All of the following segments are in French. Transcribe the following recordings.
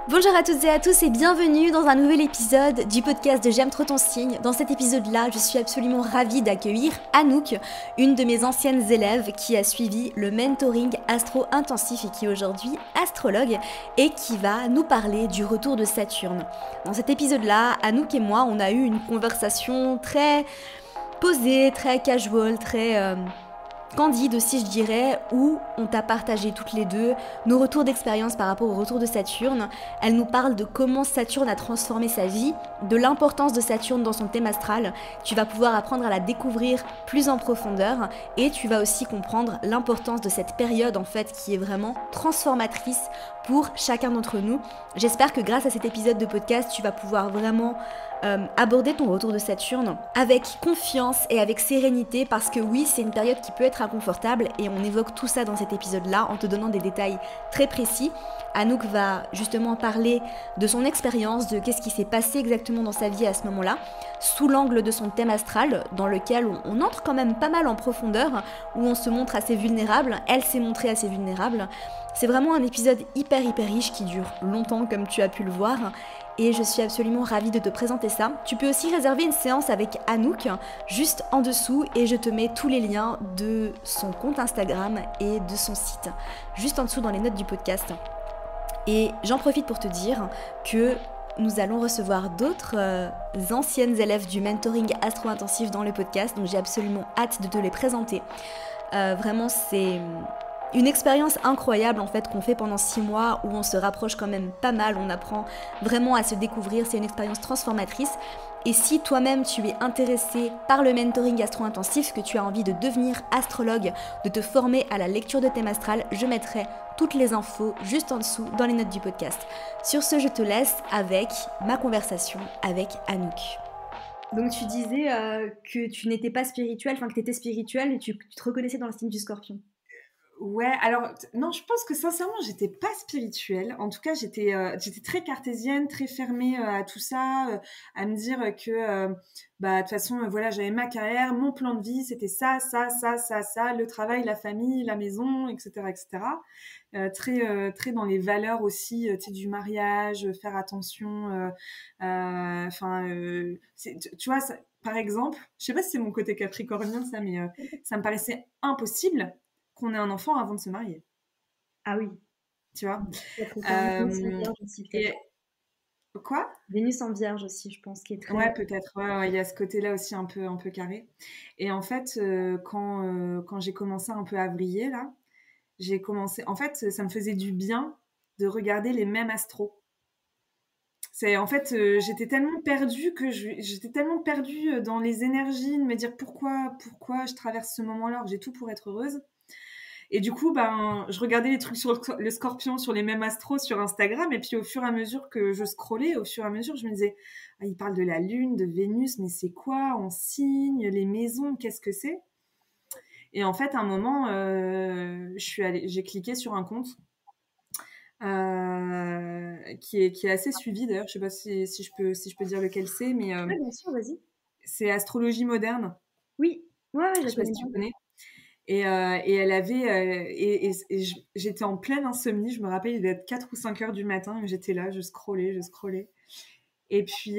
Bonjour à toutes et à tous et bienvenue dans un nouvel épisode du podcast de J'aime trop ton signe. Dans cet épisode-là, je suis absolument ravie d'accueillir Anouk, une de mes anciennes élèves qui a suivi le mentoring astro intensif et qui est aujourd'hui astrologue et qui va nous parler du retour de Saturne. Dans cet épisode-là, Anouk et moi, on a eu une conversation très posée, très casual, très candide aussi je dirais, où on t'a partagé toutes les deux nos retours d'expérience par rapport au retour de Saturne. Elle nous parle de comment Saturne a transformé sa vie, de l'importance de Saturne dans son thème astral. Tu vas pouvoir apprendre à la découvrir plus en profondeur et tu vas aussi comprendre l'importance de cette période en fait qui est vraiment transformatrice pour chacun d'entre nous. J'espère que grâce à cet épisode de podcast, tu vas pouvoir vraiment aborder ton retour de Saturne avec confiance et avec sérénité parce que oui, c'est une période qui peut être inconfortable et on évoque tout ça dans cet épisode-là en te donnant des détails très précis. Anouk va justement parler de son expérience, de qu'est-ce qui s'est passé exactement dans sa vie à ce moment-là, sous l'angle de son thème astral, dans lequel on entre quand même pas mal en profondeur, où on se montre assez vulnérable, elle s'est montrée assez vulnérable. C'est vraiment un épisode hyper riche qui dure longtemps comme tu as pu le voir et je suis absolument ravie de te présenter ça. Tu peux aussi réserver une séance avec Anouk juste en dessous et je te mets tous les liens de son compte Instagram et de son site juste en dessous dans les notes du podcast. Et j'en profite pour te dire que nous allons recevoir d'autres anciennes élèves du mentoring astro-intensif dans le podcast, donc j'ai absolument hâte de te les présenter. Vraiment, c'est une expérience incroyable en fait qu'on fait pendant 6 mois où on se rapproche quand même pas mal, on apprend vraiment à se découvrir, c'est une expérience transformatrice. Et si toi-même tu es intéressé par le mentoring astro-intensif, que tu as envie de devenir astrologue, de te former à la lecture de thème astral, je mettrai toutes les infos juste en dessous dans les notes du podcast. Sur ce, je te laisse avec ma conversation avec Anouk. Donc tu disais que tu n'étais pas spirituelle, enfin que tu étais spirituelle et tu te reconnaissais dans le signe du scorpion. Ouais, alors non, je pense que sincèrement, j'étais pas spirituelle. En tout cas, j'étais très cartésienne, très fermée à tout ça, à me dire que bah de toute façon, voilà, j'avais ma carrière, mon plan de vie, c'était ça, ça, ça, ça, ça, le travail, la famille, la maison, etc., etc. Très dans les valeurs aussi, tu sais, du mariage, faire attention. Enfin, tu vois, par exemple, je sais pas si c'est mon côté capricornien ça, mais ça me paraissait impossible qu'on ait un enfant avant de se marier, Ah oui, tu vois. Vénus en Euh, vierge aussi peut-être. et quoi? Vénus en vierge aussi, je pense, qui est très... Ouais, peut-être. Ouais, ouais, il y a ce côté-là aussi un peu carré. Et en fait, quand j'ai commencé un peu à vriller là, j'ai commencé. En fait, ça me faisait du bien de regarder les mêmes astros. C'est en fait, j'étais tellement perdue j'étais tellement perdue dans les énergies, de me dire pourquoi je traverse ce moment-là, alors que j'ai tout pour être heureuse. Et du coup, ben, je regardais les trucs sur le scorpion, sur les mêmes astros sur Instagram. Et puis, au fur et à mesure que je scrollais, au fur et à mesure, je me disais, ah, il parle de la Lune, de Vénus, mais c'est quoi en signe, les maisons, qu'est-ce que c'est? Et en fait, à un moment, j'ai cliqué sur un compte qui est assez suivi d'ailleurs. Je sais pas si je peux dire lequel c'est, mais Ouais, bien sûr, vas-y. c'est Astrologie moderne. Oui, ouais, Je je sais pas connais si tu bien. connais. Et elle avait j'étais en pleine insomnie, je me rappelle, il devait être 4 ou 5 heures du matin, et j'étais là, je scrollais. Et puis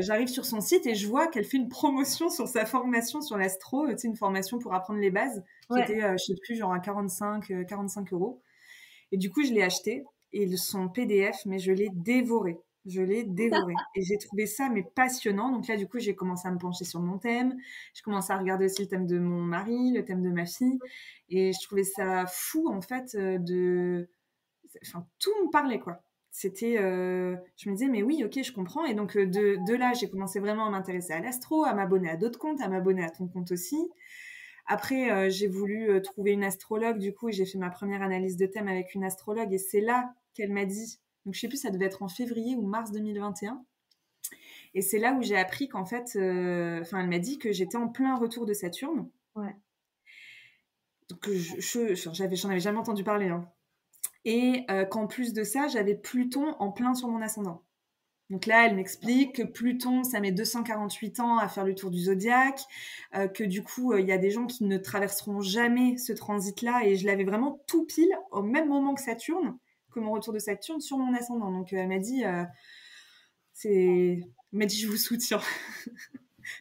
j'arrive sur son site et je vois qu'elle fait une promotion sur sa formation sur l'astro, tu sais, une formation pour apprendre les bases, qui Ouais. était, je sais plus, genre à 45 euros. Et du coup, je l'ai acheté et son PDF, mais je l'ai dévoré. Je l'ai dévoré. Et j'ai trouvé ça, mais passionnant. Donc là, du coup, j'ai commencé à me pencher sur mon thème. Je commençais à regarder aussi le thème de mon mari, le thème de ma fille. Et je trouvais ça fou, en fait, enfin, tout me parlait, quoi. Je me disais, mais oui, ok, je comprends. Et donc, de là, j'ai commencé vraiment à m'intéresser à l'astro, à m'abonner à d'autres comptes, à m'abonner à ton compte aussi. Après, j'ai voulu trouver une astrologue, du coup, j'ai fait ma première analyse de thème avec une astrologue et c'est là qu'elle m'a dit, donc je sais plus, ça devait être en février ou mars 2021, et c'est là où j'ai appris qu'en fait, enfin, elle m'a dit que j'étais en plein retour de Saturne, Ouais. donc j'en avais jamais entendu parler, hein. Et qu'en plus de ça, j'avais Pluton en plein sur mon ascendant. Donc là, elle m'explique que Pluton, ça met 248 ans à faire le tour du zodiaque, que du coup, il y a des gens qui ne traverseront jamais ce transit-là, et je l'avais vraiment tout pile au même moment que Saturne, que mon retour de Saturne sur mon ascendant. Donc, elle m'a dit, je vous soutiens.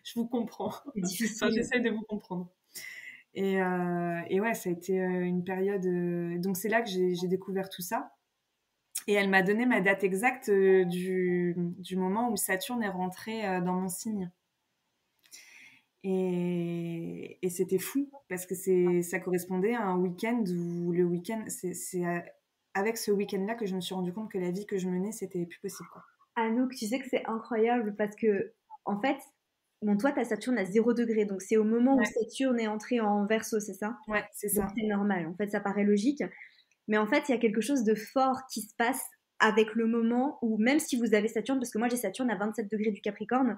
Je vous comprends. C'est difficile. Enfin, j'essaie de vous comprendre. Et ouais, ça a été une période... donc, c'est là que j'ai découvert tout ça. Et elle m'a donné ma date exacte du moment où Saturne est rentré dans mon signe. Et c'était fou parce que ça correspondait à un week-end où le week-end, c'est avec ce week-end-là que je me suis rendu compte que la vie que je menais, c'était plus possible, quoi. Anouk, tu sais que c'est incroyable parce que, en fait, bon, toi, ta Saturne à 0 degré, donc c'est au moment où Ouais, Saturne est entré en Verseau, c'est ça? ouais, c'est Donc ça. c'est normal, en fait, ça paraît logique. Mais en fait, il y a quelque chose de fort qui se passe avec le moment où, même si vous avez Saturne, parce que moi j'ai Saturne à 27 degrés du Capricorne,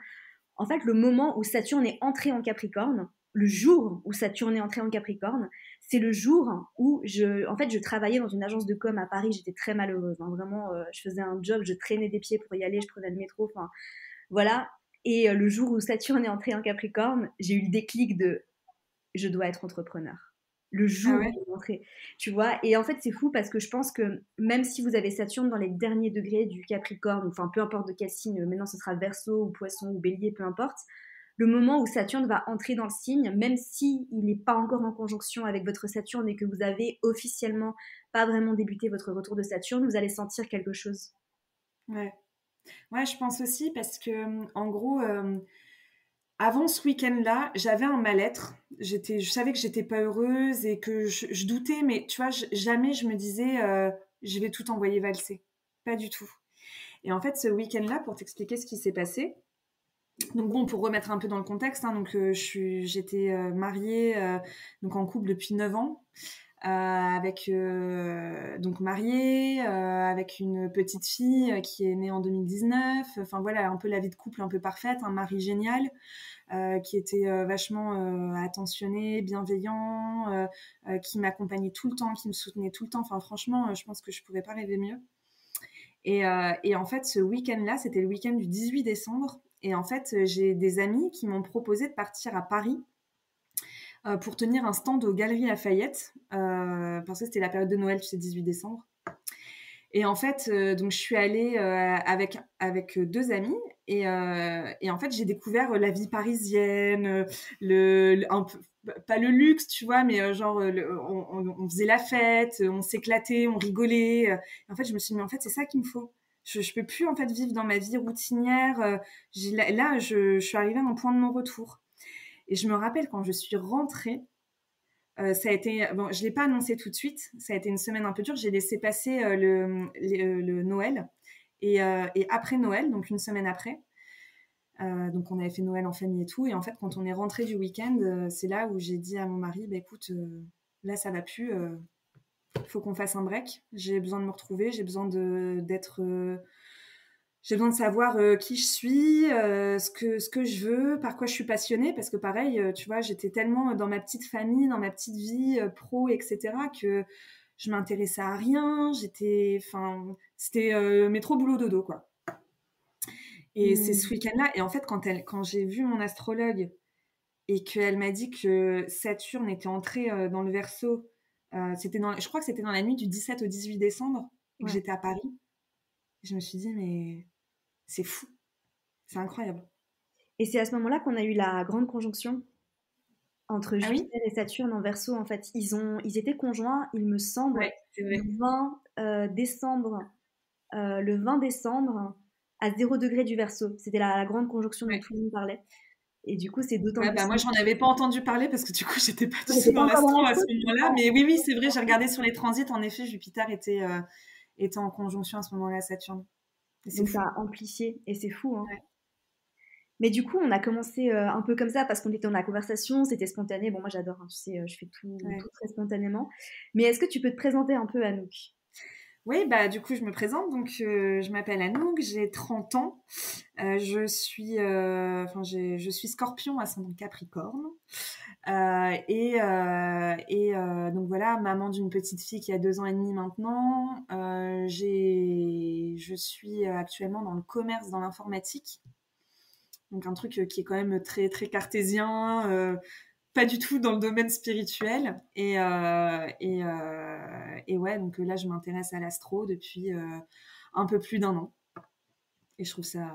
en fait, le moment où Saturne est entré en Capricorne, le jour où Saturne est entré en Capricorne, c'est le jour où en fait, je travaillais dans une agence de com à Paris, j'étais très malheureuse, hein, vraiment, je faisais un job, je traînais des pieds pour y aller, je prenais le métro, enfin, voilà. Et le jour où Saturne est entré en Capricorne, j'ai eu le déclic de je dois être entrepreneur. Le Ah jour où ouais? je suis rentrée, tu vois. Et en fait, c'est fou parce que je pense que même si vous avez Saturne dans les derniers degrés du Capricorne, enfin peu importe de quel signe, maintenant ce sera Verseau ou Poisson ou Bélier, peu importe, le moment où Saturne va entrer dans le signe, même si il n'est pas encore en conjonction avec votre Saturne et que vous avez officiellement pas vraiment débuté votre retour de Saturne, vous allez sentir quelque chose. Ouais. Ouais, je pense aussi parce que, en gros, avant ce week-end-là, j'avais un mal-être. Je savais que j'étais pas heureuse et que je doutais, mais tu vois, jamais je me disais, je vais tout envoyer valser. Pas du tout. Et en fait, ce week-end-là, pour t'expliquer ce qui s'est passé, donc bon, pour remettre un peu dans le contexte, hein, donc j'étais mariée, donc en couple depuis 9 ans, avec donc mariée, avec une petite fille qui est née en 2019. Enfin voilà, un peu la vie de couple un peu parfaite, un mari génial qui était vachement attentionné, bienveillant, qui m'accompagnait tout le temps, qui me soutenait tout le temps. Enfin franchement, je pense que je pourrais pas rêver mieux. Et en fait, ce week-end-là, c'était le week-end du 18 décembre. Et en fait, j'ai des amis qui m'ont proposé de partir à Paris pour tenir un stand aux Galeries Lafayette, parce que c'était la période de Noël, tu sais, 18 décembre. Et en fait, donc je suis allée avec deux amis et en fait j'ai découvert la vie parisienne, un peu, pas le luxe, tu vois, mais genre on faisait la fête, on s'éclatait, on rigolait. En fait, je me suis dit mais en fait c'est ça qu'il me faut. Je peux plus en fait vivre dans ma vie routinière. Là, je suis arrivée à un point de non-retour. Et je me rappelle quand je suis rentrée. Ça a été, bon, je l'ai pas annoncé tout de suite. Ça a été une semaine un peu dure. J'ai laissé passer le Noël et après Noël, donc une semaine après. Donc on avait fait Noël en famille et tout. Et en fait, quand on est rentré du week-end, c'est là où j'ai dit à mon mari, bah écoute, là ça va plus. Faut qu'on fasse un break. J'ai besoin de me retrouver. J'ai besoin de savoir qui je suis, ce que je veux, par quoi je suis passionnée, parce que pareil, tu vois, j'étais tellement dans ma petite famille, dans ma petite vie pro, etc., que je m'intéressais à rien. Enfin, c'était métro boulot dodo, quoi. Et c'est ce Hmm. week-end-là. Et en fait, quand j'ai vu mon astrologue et qu'elle m'a dit que Saturne était entré dans le Verseau, je crois que c'était dans la nuit du 17 au 18 décembre, et que Ouais. j'étais à Paris, je me suis dit, mais c'est fou, c'est incroyable. Et c'est à ce moment-là qu'on a eu la grande conjonction entre Ah oui? Jupiter et Saturne en Verseau. En fait, ils étaient conjoints, il me semble, Ouais, c'est le vrai. 20 décembre, le 20 décembre à 0 degré du Verseau. C'était la grande conjonction dont Ouais. tout le monde parlait. Et du coup, c'est d'autant Ouais, plus bah, moi, j'en avais pas entendu parler parce que du coup, j'étais pas du tout J'étais pas dans encore dans l'astro à l'astro. ce moment-là. Mais oui, oui, c'est vrai, j'ai regardé sur les transits. En effet, Jupiter était en conjonction à ce moment-là à Saturne. Et c'est Donc ça fou. a amplifié et c'est fou, hein. Ouais. Mais du coup, on a commencé un peu comme ça parce qu'on était dans la conversation, c'était spontané. Bon, moi j'adore, hein, tu sais, je fais Ouais. tout très spontanément. Mais est-ce que tu peux te présenter un peu, Anouk? Oui, bah, du coup, je me présente. Donc, je m'appelle Anouk, j'ai 30 ans. Je suis scorpion, ascendant Capricorne. Donc voilà, maman d'une petite fille qui a 2 ans et demi maintenant. Je suis actuellement dans le commerce, dans l'informatique. Donc un truc qui est quand même très très cartésien. pas du tout dans le domaine spirituel. Et ouais, donc là, je m'intéresse à l'astro depuis un peu plus d'un an. Et je trouve ça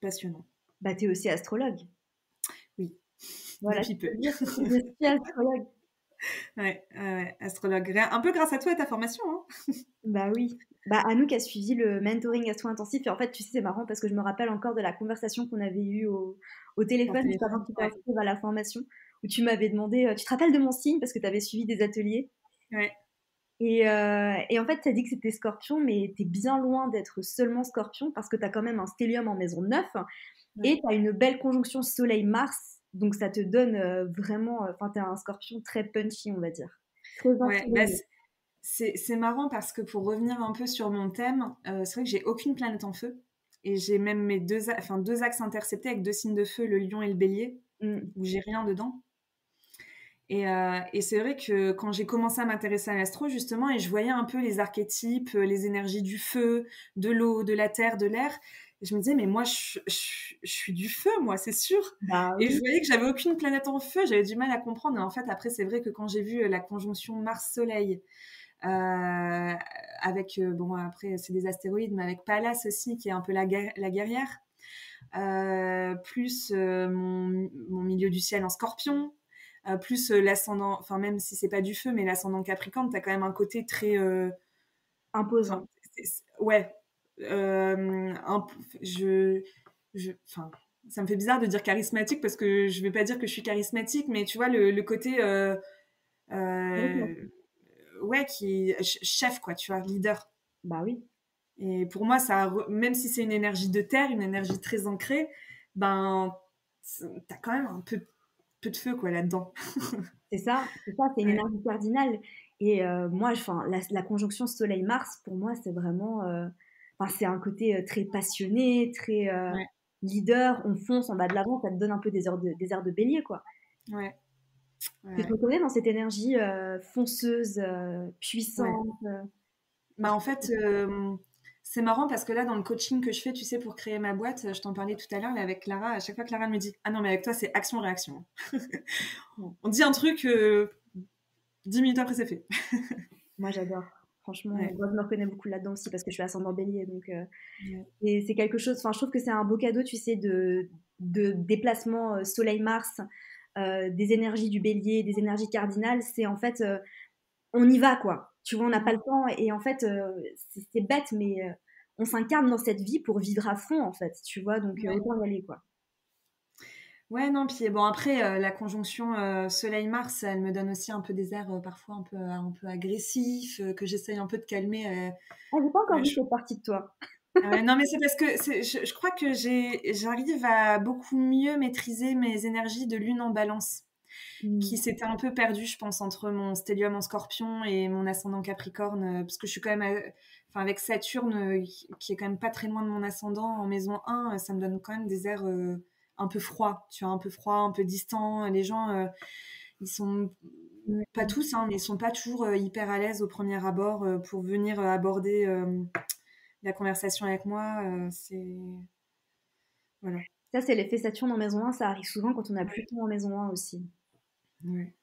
passionnant. Bah, t'es aussi astrologue. Oui, Voilà, tu depuis peu. peux dire que je suis astrologue. Ouais, ouais, astrologue. Un peu grâce à toi et ta formation, hein. Bah oui. Bah, Anouk a suivi le mentoring astro-intensif. Et en fait, tu sais, c'est marrant parce que je me rappelle encore de la conversation qu'on avait eue au Au téléphone juste avant téléphone. que tu Ouais, t'inscrives à la formation, où tu m'avais demandé, tu te rappelles de mon signe parce que tu avais suivi des ateliers. ouais, Et en fait, tu as dit que c'était Scorpion, mais tu es bien loin d'être seulement Scorpion parce que tu as quand même un stellium en maison 9 et ouais. tu as une belle conjonction Soleil-Mars. Donc ça te donne vraiment, enfin, tu es un Scorpion très punchy, on va dire. Très Ouais, bah, ensoleillé. c'est marrant parce que pour revenir un peu sur mon thème, c'est vrai que j'ai aucune planète en feu. Et j'ai même mes deux axes interceptés avec deux signes de feu, le lion et le bélier, Mm. où j'ai rien dedans. Et c'est vrai que quand j'ai commencé à m'intéresser à l'astro, justement, et je voyais un peu les archétypes, les énergies du feu, de l'eau, de la terre, de l'air, et je me disais, mais moi, je suis du feu, moi, c'est sûr. Bah Et je oui. voyais que j'avais aucune planète en feu, j'avais du mal à comprendre. Et en fait, après, c'est vrai que quand j'ai vu la conjonction Mars-Soleil, avec, bon, après, c'est des astéroïdes, mais avec Pallas aussi, qui est un peu la guerrière, plus mon milieu du ciel en scorpion, plus l'ascendant, enfin même si c'est pas du feu, mais l'ascendant Capricorne, t'as quand même un côté très, enfin, Imposant. ouais, un enfin, ça me fait bizarre de dire charismatique parce que je vais pas dire que je suis charismatique, mais tu vois le côté, Charismatique. ouais, qui chef quoi, tu vois, leader. Bah oui. Et pour moi, même si c'est une énergie de terre, une énergie très ancrée, ben, t'as quand même un peu de feu, quoi, là-dedans. C'est une Ouais, énergie cardinale. Et moi, enfin, la conjonction Soleil-Mars, pour moi, c'est vraiment, enfin, c'est un côté très passionné, très ouais, leader. On fonce, on va de l'avant, ça te donne un peu des airs de bélier, quoi. ouais, Tu te ouais. reconnais dans cette énergie fonceuse, Ouais. puissante. Bah, en fait, c'est marrant parce que là, dans le coaching que je fais, tu sais, pour créer ma boîte, je t'en parlais tout à l'heure, là, avec Clara, à chaque fois, Clara me dit, ah non, mais avec toi, c'est action-réaction. Ouais. On dit un truc, 10 minutes après, c'est fait. Moi, j'adore. Franchement, Ouais, moi, je me reconnais beaucoup là-dedans aussi parce que je suis ascendant bélier. Donc, ouais, et c'est quelque chose, enfin, je trouve que c'est un beau cadeau, tu sais, de déplacement Soleil-Mars, des énergies du bélier, des énergies cardinales. C'est en fait, on y va, quoi. Tu vois, on n'a pas le temps. Et en fait, c'est bête, mais on s'incarne dans cette vie pour vivre à fond, en fait. Tu vois, donc ouais. autant y aller, quoi. Ouais, non, puis bon, après, la conjonction Soleil-Mars, elle me donne aussi un peu des airs parfois un peu agressifs, que j'essaye un peu de calmer. Ah, j'ai pas encore Ouais, vu cette partie de toi. non, mais c'est parce que je crois que j'arrive à beaucoup mieux maîtriser mes énergies de lune en balance, qui Hmm. s'étaient un peu perdues, je pense, entre mon stellium en scorpion et mon ascendant Capricorne, parce que je suis quand même, enfin, avec Saturne, qui est quand même pas très loin de mon ascendant en maison 1, ça me donne quand même des airs un peu froids, tu vois, un peu froids, un peu distants. Les gens, ils sont pas Ouais. tous, hein, mais ils sont pas toujours hyper à l'aise au premier abord pour venir aborder la conversation avec moi. C'est voilà. Ça, c'est l'effet Saturne en maison 1. Ça arrive souvent quand on a Ouais, Pluton en maison 1 aussi. ouais.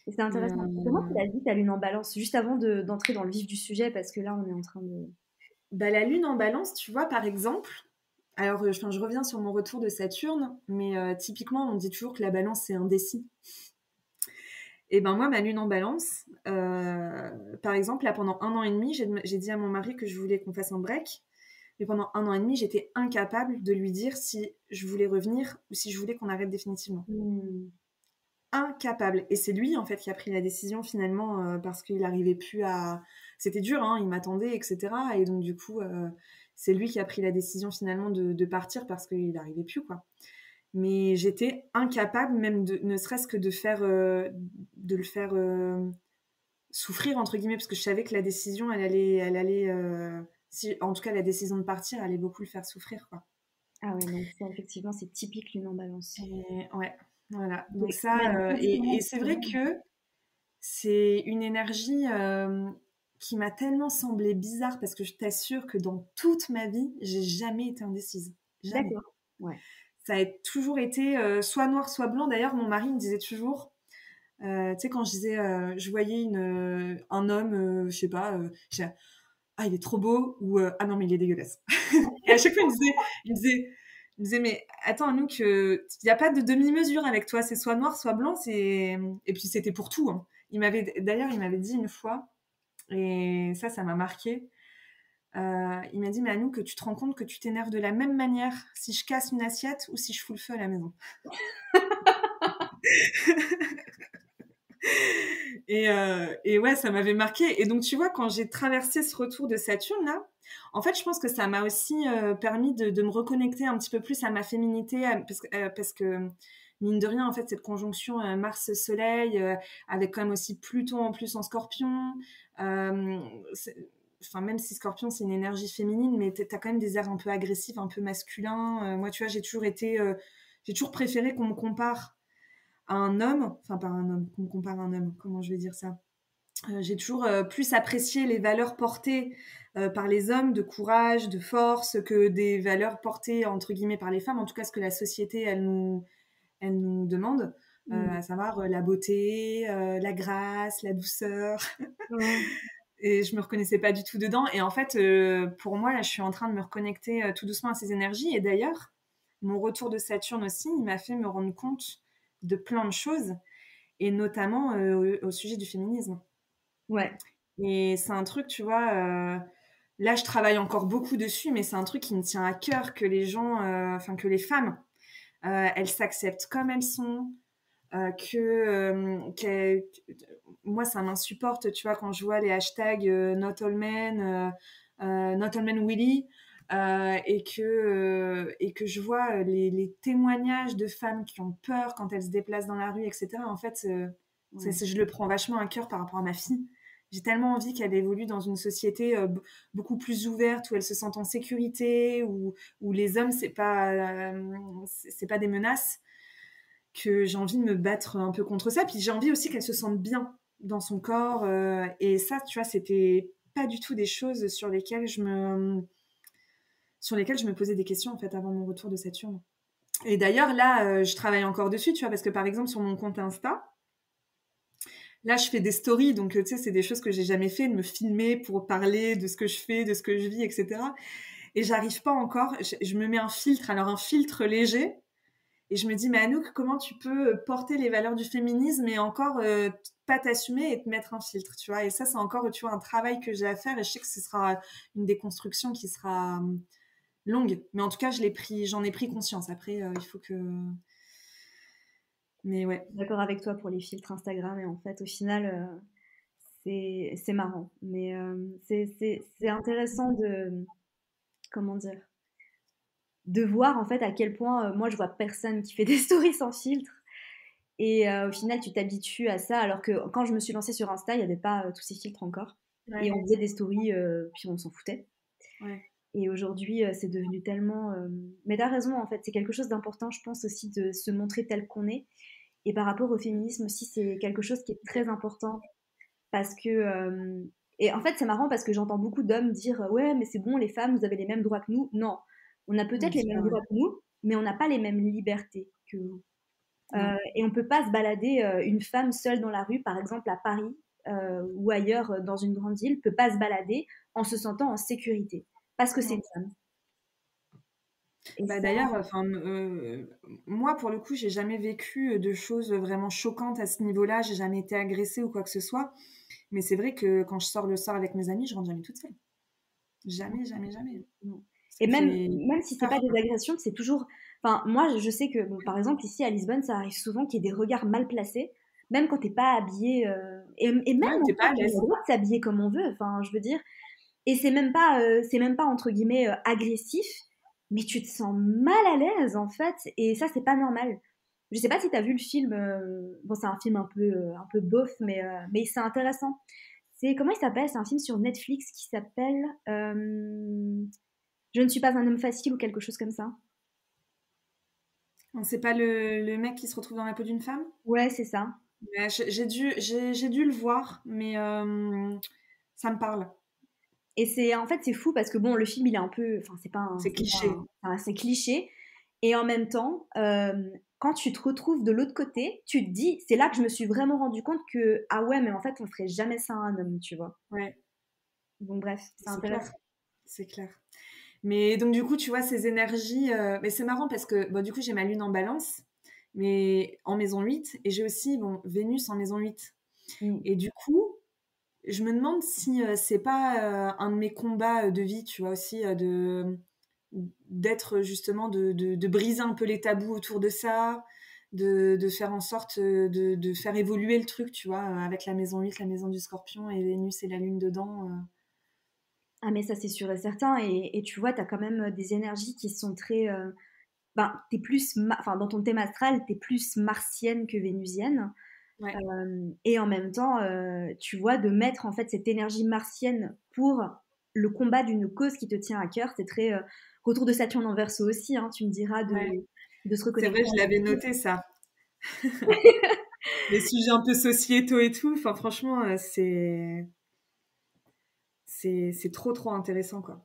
Et c'est Et, intéressant. Comment tu l'as dit, ta lune en balance, juste avant d'entrer dans le vif du sujet, parce que là, on est en train de... bah, la lune en balance, tu vois, par exemple, alors enfin, je reviens sur mon retour de Saturne, mais typiquement, on dit toujours que la balance, c'est indécis. Et ben moi, ma lune en balance, par exemple, là, pendant un an et demi, j'ai dit à mon mari que je voulais qu'on fasse un break. Mais pendant un an et demi, j'étais incapable de lui dire si je voulais revenir ou si je voulais qu'on arrête définitivement. Hmm. Incapable. Et c'est lui, en fait, qui a pris la décision finalement parce qu'il n'arrivait plus à. C'était dur, hein, il m'attendait, etc. Et donc, du coup, c'est lui qui a pris la décision finalement de partir parce qu'il n'arrivait plus, quoi. Mais j'étais incapable, même ne serait-ce que de le faire souffrir, entre guillemets, parce que je savais que la décision, elle allait si, en tout cas, la décision de partir allait beaucoup le faire souffrir, quoi. Ah ouais, donc ça, effectivement, c'est typique lune en balance. Et ouais, voilà. Donc C'est ça, et extrêmement c'est vrai extrêmement. que c'est une énergie qui m'a tellement semblé bizarre parce que je t'assure que dans toute ma vie, j'ai jamais été indécise. Jamais. D'accord. Ouais. ça a toujours été soit noir, soit blanc. D'ailleurs, mon mari me disait toujours, tu sais, quand je disais, je voyais un homme, je sais pas, je disais, ah, il est trop beau, ou ah non, mais il est dégueulasse. Et à chaque fois, il me disait, mais attends, Anouk, il n'y a pas de demi-mesure avec toi, c'est soit noir, soit blanc, et puis c'était pour tout, hein. D'ailleurs, il m'avait dit une fois, et ça m'a marqué. Il m'a dit, mais Anouk, tu te rends compte que tu t'énerves de la même manière si je casse une assiette ou si je fous le feu à la maison. Et ouais, ça m'avait marqué. Et donc, tu vois, quand j'ai traversé ce retour de Saturne, là, en fait, je pense que ça m'a aussi permis de me reconnecter un petit peu plus à ma féminité, parce que mine de rien, en fait, cette conjonction Mars-Soleil, avec quand même aussi Pluton en plus en Scorpion, euh, enfin, même si Scorpion, c'est une énergie féminine, mais t'as quand même des airs un peu agressifs, un peu masculins. Moi, tu vois, j'ai toujours préféré qu'on me compare à un homme, enfin pas un homme, qu'on me compare à un homme, comment je vais dire ça. J'ai toujours plus apprécié les valeurs portées par les hommes de courage, de force, que des valeurs portées entre guillemets par les femmes, en tout cas ce que la société elle nous demande, à savoir la beauté, la grâce, la douceur. Ouais. Et je me reconnaissais pas du tout dedans. Et en fait, pour moi, là, je suis en train de me reconnecter tout doucement à ces énergies. Et d'ailleurs, mon retour de Saturne aussi, il m'a fait me rendre compte de plein de choses, et notamment au sujet du féminisme. Ouais. Et c'est un truc, tu vois, là, je travaille encore beaucoup dessus, mais c'est un truc qui me tient à cœur, que les gens, enfin, que les femmes, elles s'acceptent comme elles sont, moi, ça m'insupporte, tu vois, quand je vois les hashtags Not All Men Willy, et que je vois les témoignages de femmes qui ont peur quand elles se déplacent dans la rue, etc. En fait, je le prends vachement à cœur par rapport à ma fille. J'ai tellement envie qu'elle évolue dans une société beaucoup plus ouverte, où elle se sente en sécurité, où les hommes, c'est pas des menaces, que j'ai envie de me battre un peu contre ça. Puis j'ai envie aussi qu'elle se sente bien dans son corps. Et ça, tu vois, c'était pas du tout des choses sur lesquelles je me posais des questions, en fait, avant mon retour de Saturne. Et d'ailleurs, là, je travaille encore dessus, tu vois, parce que par exemple, sur mon compte Insta, là, je fais des stories, donc tu sais, c'est des choses que j'ai jamais fait, de me filmer pour parler de ce que je fais, de ce que je vis, etc. Et j'arrive pas encore. Je me mets un filtre, alors un filtre léger. Et je me dis, mais Anouk, comment tu peux porter les valeurs du féminisme et encore pas t'assumer et te mettre un filtre, tu vois. Et ça, c'est encore, tu vois, un travail que j'ai à faire, et je sais que ce sera une déconstruction qui sera longue. Mais en tout cas, j'en ai pris conscience. Après, il faut que... Mais ouais. D'accord avec toi pour les filtres Instagram, et en fait, au final, c'est marrant. Mais c'est intéressant de, comment dire, de voir en fait à quel point moi je vois personne qui fait des stories sans filtre. Et au final, tu t'habitues à ça, alors que quand je me suis lancée sur Insta, il n'y avait pas tous ces filtres encore. Et Ouais, on faisait des stories, puis on s'en foutait. ouais. Et aujourd'hui, c'est devenu tellement... Mais t'as raison, en fait, c'est quelque chose d'important, je pense aussi, de se montrer tel qu'on est. Et par rapport au féminisme aussi, c'est quelque chose qui est très important. Parce que... Et en fait, c'est marrant parce que j'entends beaucoup d'hommes dire ouais, mais c'est bon, les femmes, vous avez les mêmes droits que nous. Non, on a Non, peut-être les c'est pas mêmes vrai. droits que nous, mais on n'a pas les mêmes libertés que vous. Non. Et on peut pas se balader, une femme seule dans la rue, par exemple à Paris ou ailleurs dans une grande ville, peut pas se balader en se sentant en sécurité parce que c'est Non. une femme. Et Bah ça, d'ailleurs, enfin, moi pour le coup, j'ai jamais vécu de choses vraiment choquantes à ce niveau-là. J'ai jamais été agressée ou quoi que ce soit. Mais c'est vrai que quand je sors le soir avec mes amis, je rentre jamais toute seule. Jamais, jamais, jamais. non. Ça Et me fait même si c'est pas peur, des quoi. agressions, c'est toujours. Enfin, moi, je sais que, bon, par exemple, ici à Lisbonne, ça arrive souvent qu'il y ait des regards mal placés, même quand t'es pas habillé. Et même Ouais, en t'es fait, pas à on a l'aise. le droit de s'habiller comme on veut. Enfin, je veux dire. Et c'est même pas entre guillemets agressif, mais tu te sens mal à l'aise en fait, et ça c'est pas normal. Je sais pas si t'as vu le film, bon c'est un peu bof, mais c'est intéressant. C'est comment il s'appelle? C'est un film sur Netflix qui s'appelle Je ne suis pas un homme facile ou quelque chose comme ça. C'est pas le mec qui se retrouve dans la peau d'une femme? Ouais, c'est ça. Ouais, j'ai dû le voir, mais ça me parle. Et c'est en fait c'est fou parce que bon le film il est un peu, enfin c'est pas, C'est cliché. enfin, c'est cliché. Et en même temps, quand tu te retrouves de l'autre côté, tu te dis, c'est là que je me suis vraiment rendu compte que, ah ouais, mais en fait, on ferait jamais ça à un homme, tu vois. Ouais, Donc bref, c'est c'est clair, intéressant. c'est clair. Mais donc du coup, tu vois, ces énergies, mais c'est marrant parce que bon, du coup, j'ai ma lune en balance, mais en maison 8, et j'ai aussi bon, Vénus en maison 8. Mm. Et du coup, je me demande si c'est pas un de mes combats de vie, tu vois, aussi d'être justement, de briser un peu les tabous autour de ça, de faire en sorte de faire évoluer le truc, tu vois, avec la maison 8, la maison du scorpion, et Vénus et la lune dedans. Ah mais ça c'est sûr et certain et tu vois, tu as quand même des énergies qui sont très... ben, t'es plus... Enfin, dans ton thème astral, t'es plus martienne que vénusienne. Ouais, Et en même temps, tu vois, de mettre en fait cette énergie martienne pour le combat d'une cause qui te tient à cœur, c'est très... retour de Saturne en Verseau aussi, hein, tu me diras ouais. de se C'est reconnecter vrai, à je l'avais la nature. noté ça. Les sujets un peu sociétaux et tout, enfin franchement, c'est trop trop intéressant quoi.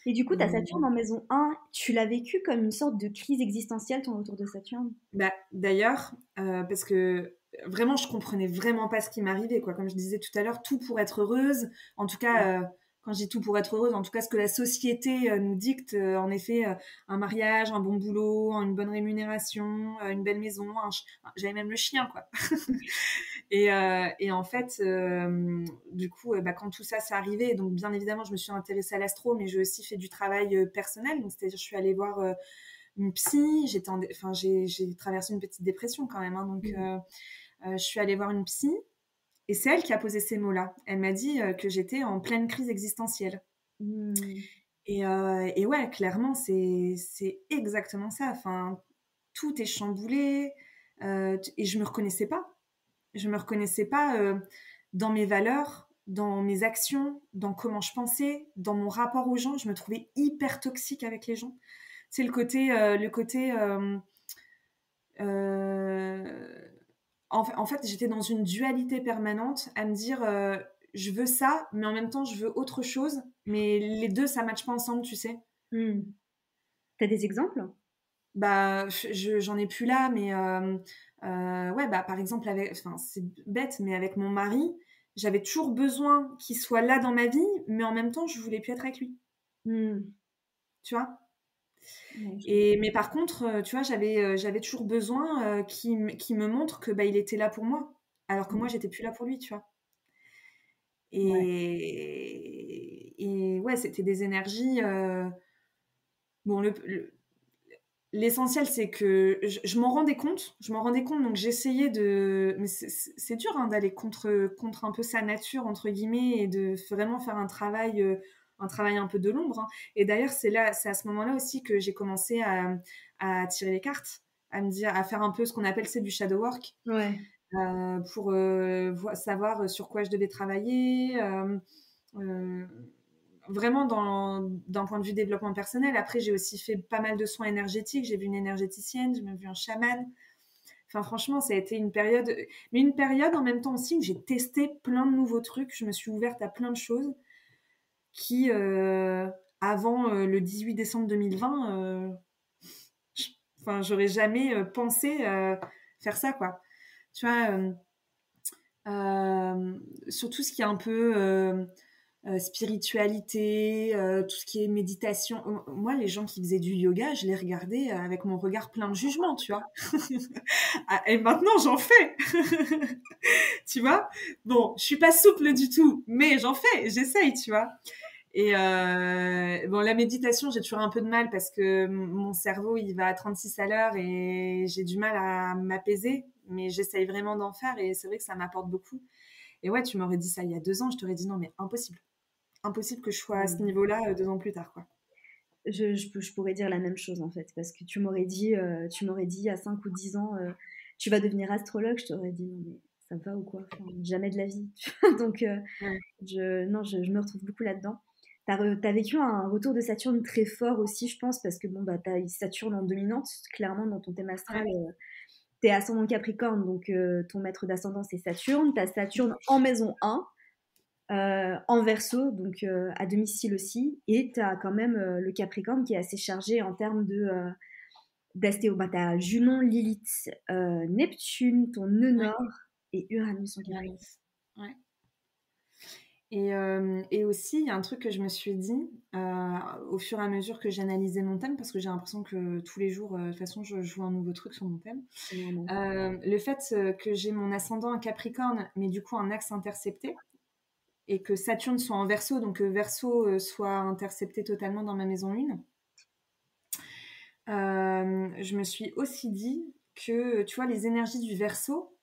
Et du coup, ta Et, Saturne en maison 1, tu l'as vécu comme une sorte de crise existentielle, ton retour de Saturne? bah, d'ailleurs, parce que vraiment je comprenais vraiment pas ce qui m'arrivait quoi. Comme je disais tout à l'heure, tout pour être heureuse. En tout cas, quand je dis tout pour être heureuse, en tout cas ce que la société nous dicte, en effet, un mariage, un bon boulot, une bonne rémunération, une belle maison, j'avais même le chien quoi. Et en fait, du coup, bah, quand tout ça s'est arrivé, donc bien évidemment, je me suis intéressée à l'astro, mais j'ai aussi fait du travail personnel. Donc, c'est-à-dire, je suis allée voir une psy. Enfin, j'ai traversé une petite dépression quand même, hein, donc, je suis allée voir une psy, et c'est elle qui a posé ces mots-là. Elle m'a dit que j'étais en pleine crise existentielle. Hmm. Et ouais, clairement, c'est exactement ça. Enfin, tout est chamboulé, et je me reconnaissais pas. Je me reconnaissais pas dans mes valeurs, dans mes actions, dans comment je pensais, dans mon rapport aux gens. Je me trouvais hyper toxique avec les gens. C'est euh, en fait, j'étais dans une dualité permanente à me dire je veux ça, mais en même temps je veux autre chose. Mais les deux, ça matche pas ensemble, tu sais. Hmm. T'as des exemples? Bah, j'en ai plus là, mais ouais, bah, par exemple, enfin, c'est bête, mais avec mon mari, j'avais toujours besoin qu'il soit là dans ma vie, mais en même temps, je voulais plus être avec lui, Hmm. tu vois. Ouais, je Et mais par contre, tu vois, j'avais toujours besoin qu'il me montre que bah, il était là pour moi, alors que moi, comprends. j'étais plus là pour lui, tu vois. Ouais. Et ouais, c'était des énergies. Bon, l'essentiel, c'est que je m'en rendais compte. Je m'en rendais compte, donc j'essayais de. Mais c'est dur hein, d'aller contre un peu sa nature, entre guillemets, et de vraiment faire un travail un peu de l'ombre, hein. Et d'ailleurs, c'est à ce moment-là aussi que j'ai commencé à tirer les cartes, à me dire, à faire un peu ce qu'on appelle, c'est du shadow work, Ouais. pour savoir sur quoi je devais travailler. Euh, Vraiment d'un point de vue développement personnel. Après, j'ai aussi fait pas mal de soins énergétiques. J'ai vu une énergéticienne, j'ai même vu un chaman. Enfin, franchement, ça a été une période, mais une période en même temps aussi où j'ai testé plein de nouveaux trucs. Je me suis ouverte à plein de choses qui, avant le 18 décembre 2020, enfin, j'aurais jamais pensé faire ça, quoi. Tu vois, sur tout ce qui est un peu spiritualité, tout ce qui est méditation. Moi, les gens qui faisaient du yoga, je les regardais avec mon regard plein de jugement, tu vois. Ah, et maintenant, j'en fais, tu vois. Bon, je suis pas souple du tout, mais j'en fais, j'essaye, tu vois. Et bon, la méditation, j'ai toujours un peu de mal parce que mon cerveau, il va à 36 à l'heure et j'ai du mal à m'apaiser, mais j'essaye vraiment d'en faire et c'est vrai que ça m'apporte beaucoup. Et ouais, tu m'aurais dit ça il y a 2 ans, je t'aurais dit non, mais impossible. Impossible que je sois à ce niveau-là 2 ans plus tard, quoi. Je pourrais dire la même chose en fait, parce que tu m'aurais dit à 5 ou 10 ans, tu vas devenir astrologue, je t'aurais dit non mais ça va ou quoi, enfin, jamais de la vie. Donc Ouais. non, je me retrouve beaucoup là-dedans. T'as vécu un retour de Saturne très fort aussi, je pense, parce que bon bah t'as Saturne en dominante, clairement dans ton thème astral, Ouais. t'es ascendant Capricorne, donc ton maître d'ascendant c'est Saturne. T'as Saturne en maison 1, en Verseau, donc à domicile aussi, et tu as quand même le Capricorne qui est assez chargé en termes t'as Junon, Lilith, Neptune, ton nœud Ouais, nord et Uranus en Capricorne. Uranus. Ouais. Et aussi, il y a un truc que je me suis dit au fur et à mesure que j'analysais mon thème, parce que j'ai l'impression que tous les jours, de toute façon, je joue un nouveau truc sur mon thème. C'est normal. Le fait que j'ai mon ascendant en Capricorne, mais du coup un axe intercepté, et que Saturne soit en Verseau, donc Verseau soit intercepté totalement dans ma maison 1, je me suis aussi dit que, tu vois, les énergies du Verseau,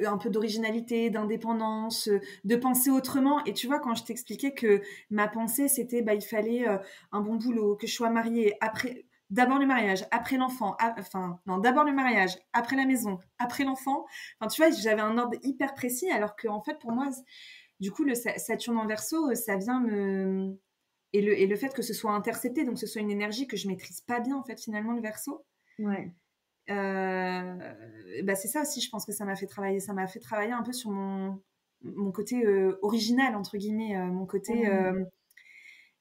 un peu d'originalité, d'indépendance, de penser autrement. Et tu vois, quand je t'expliquais que ma pensée, c'était, bah, il fallait un bon boulot, que je sois mariée, après, d'abord le mariage, après l'enfant, enfin, non, d'abord le mariage, après la maison, après l'enfant. Enfin, tu vois, j'avais un ordre hyper précis, alors que, en fait, pour moi, du coup, le Saturne en Verseau, ça vient me... Et le fait que ce soit intercepté, donc que ce soit une énergie que je maîtrise pas bien, en fait, finalement, le Verseau, Ouais. bah c'est ça aussi, je pense que ça m'a fait travailler. Ça m'a fait travailler un peu sur mon côté original, entre guillemets, mon côté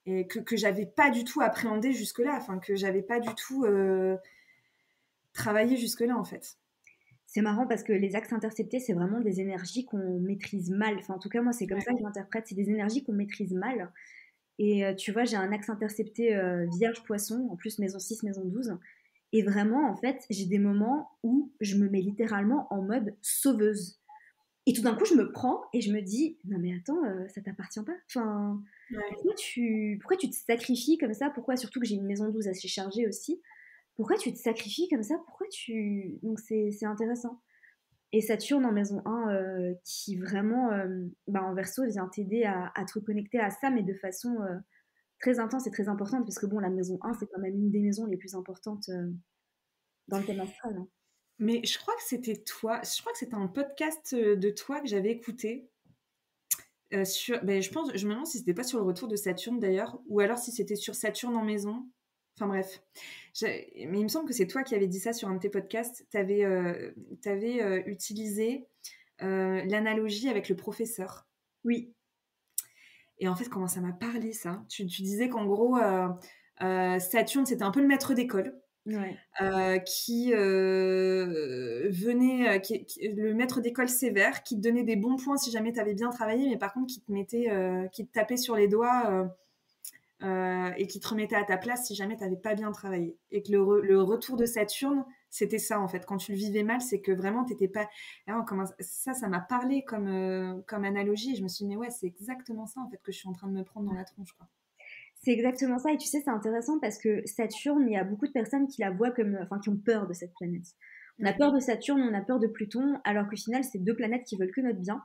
et que j'avais pas du tout appréhendé jusque-là, enfin, que j'avais pas du tout travaillé jusque-là, en fait. C'est marrant parce que les axes interceptés, c'est vraiment des énergies qu'on maîtrise mal. Enfin, en tout cas, moi, c'est comme Ouais. ça que je l'interprète. C'est des énergies qu'on maîtrise mal. Et tu vois, j'ai un axe intercepté Vierge Poisson, en plus maison 6, maison 12. Et vraiment, en fait, j'ai des moments où je me mets littéralement en mode sauveuse. Et tout d'un coup, je me prends et je me dis, non mais attends, ça t'appartient pas. Enfin, Ouais. pourquoi tu te sacrifies comme ça? Pourquoi, surtout que j'ai une maison 12 assez chargée aussi, pourquoi tu te sacrifies comme ça? Donc c'est intéressant. Et Saturne en maison 1, qui vraiment, bah, en Verseau, vient t'aider à te reconnecter à ça, mais de façon très intense et très importante, parce que bon, la maison 1, c'est quand même une des maisons les plus importantes dans le thème astral, hein. Mais je crois que c'était toi, je crois que c'était un podcast de toi que j'avais écouté. Ben, je me demande si c'était pas sur le retour de Saturne d'ailleurs, ou alors si c'était sur Saturne en maison. Enfin bref. Mais il me semble que c'est toi qui avais dit ça sur un de tes podcasts. Tu avais utilisé l'analogie avec le professeur. Oui, Et en fait, comment ça m'a parlé ça? Tu disais qu'en gros, Saturne, c'était un peu le maître d'école. ouais. Qui venait, le maître d'école sévère, qui te donnait des bons points si jamais tu avais bien travaillé, mais par contre qui te tapait sur les doigts et qui te remettait à ta place si jamais tu n'avais pas bien travaillé. Et que le retour de Saturne, c'était ça en fait. Quand tu le vivais mal, c'est que vraiment t'étais pas. Alors, ça m'a parlé comme analogie. Et je me suis dit, mais ouais, c'est exactement ça en fait que je suis en train de me prendre dans la tronche, quoi. C'est exactement ça. Et tu sais, c'est intéressant parce que Saturne, il y a beaucoup de personnes qui la voient comme, enfin, qui ont peur de cette planète. On a Ouais. peur de Saturne, on a peur de Pluton, alors qu'au final, c'est deux planètes qui veulent que notre bien.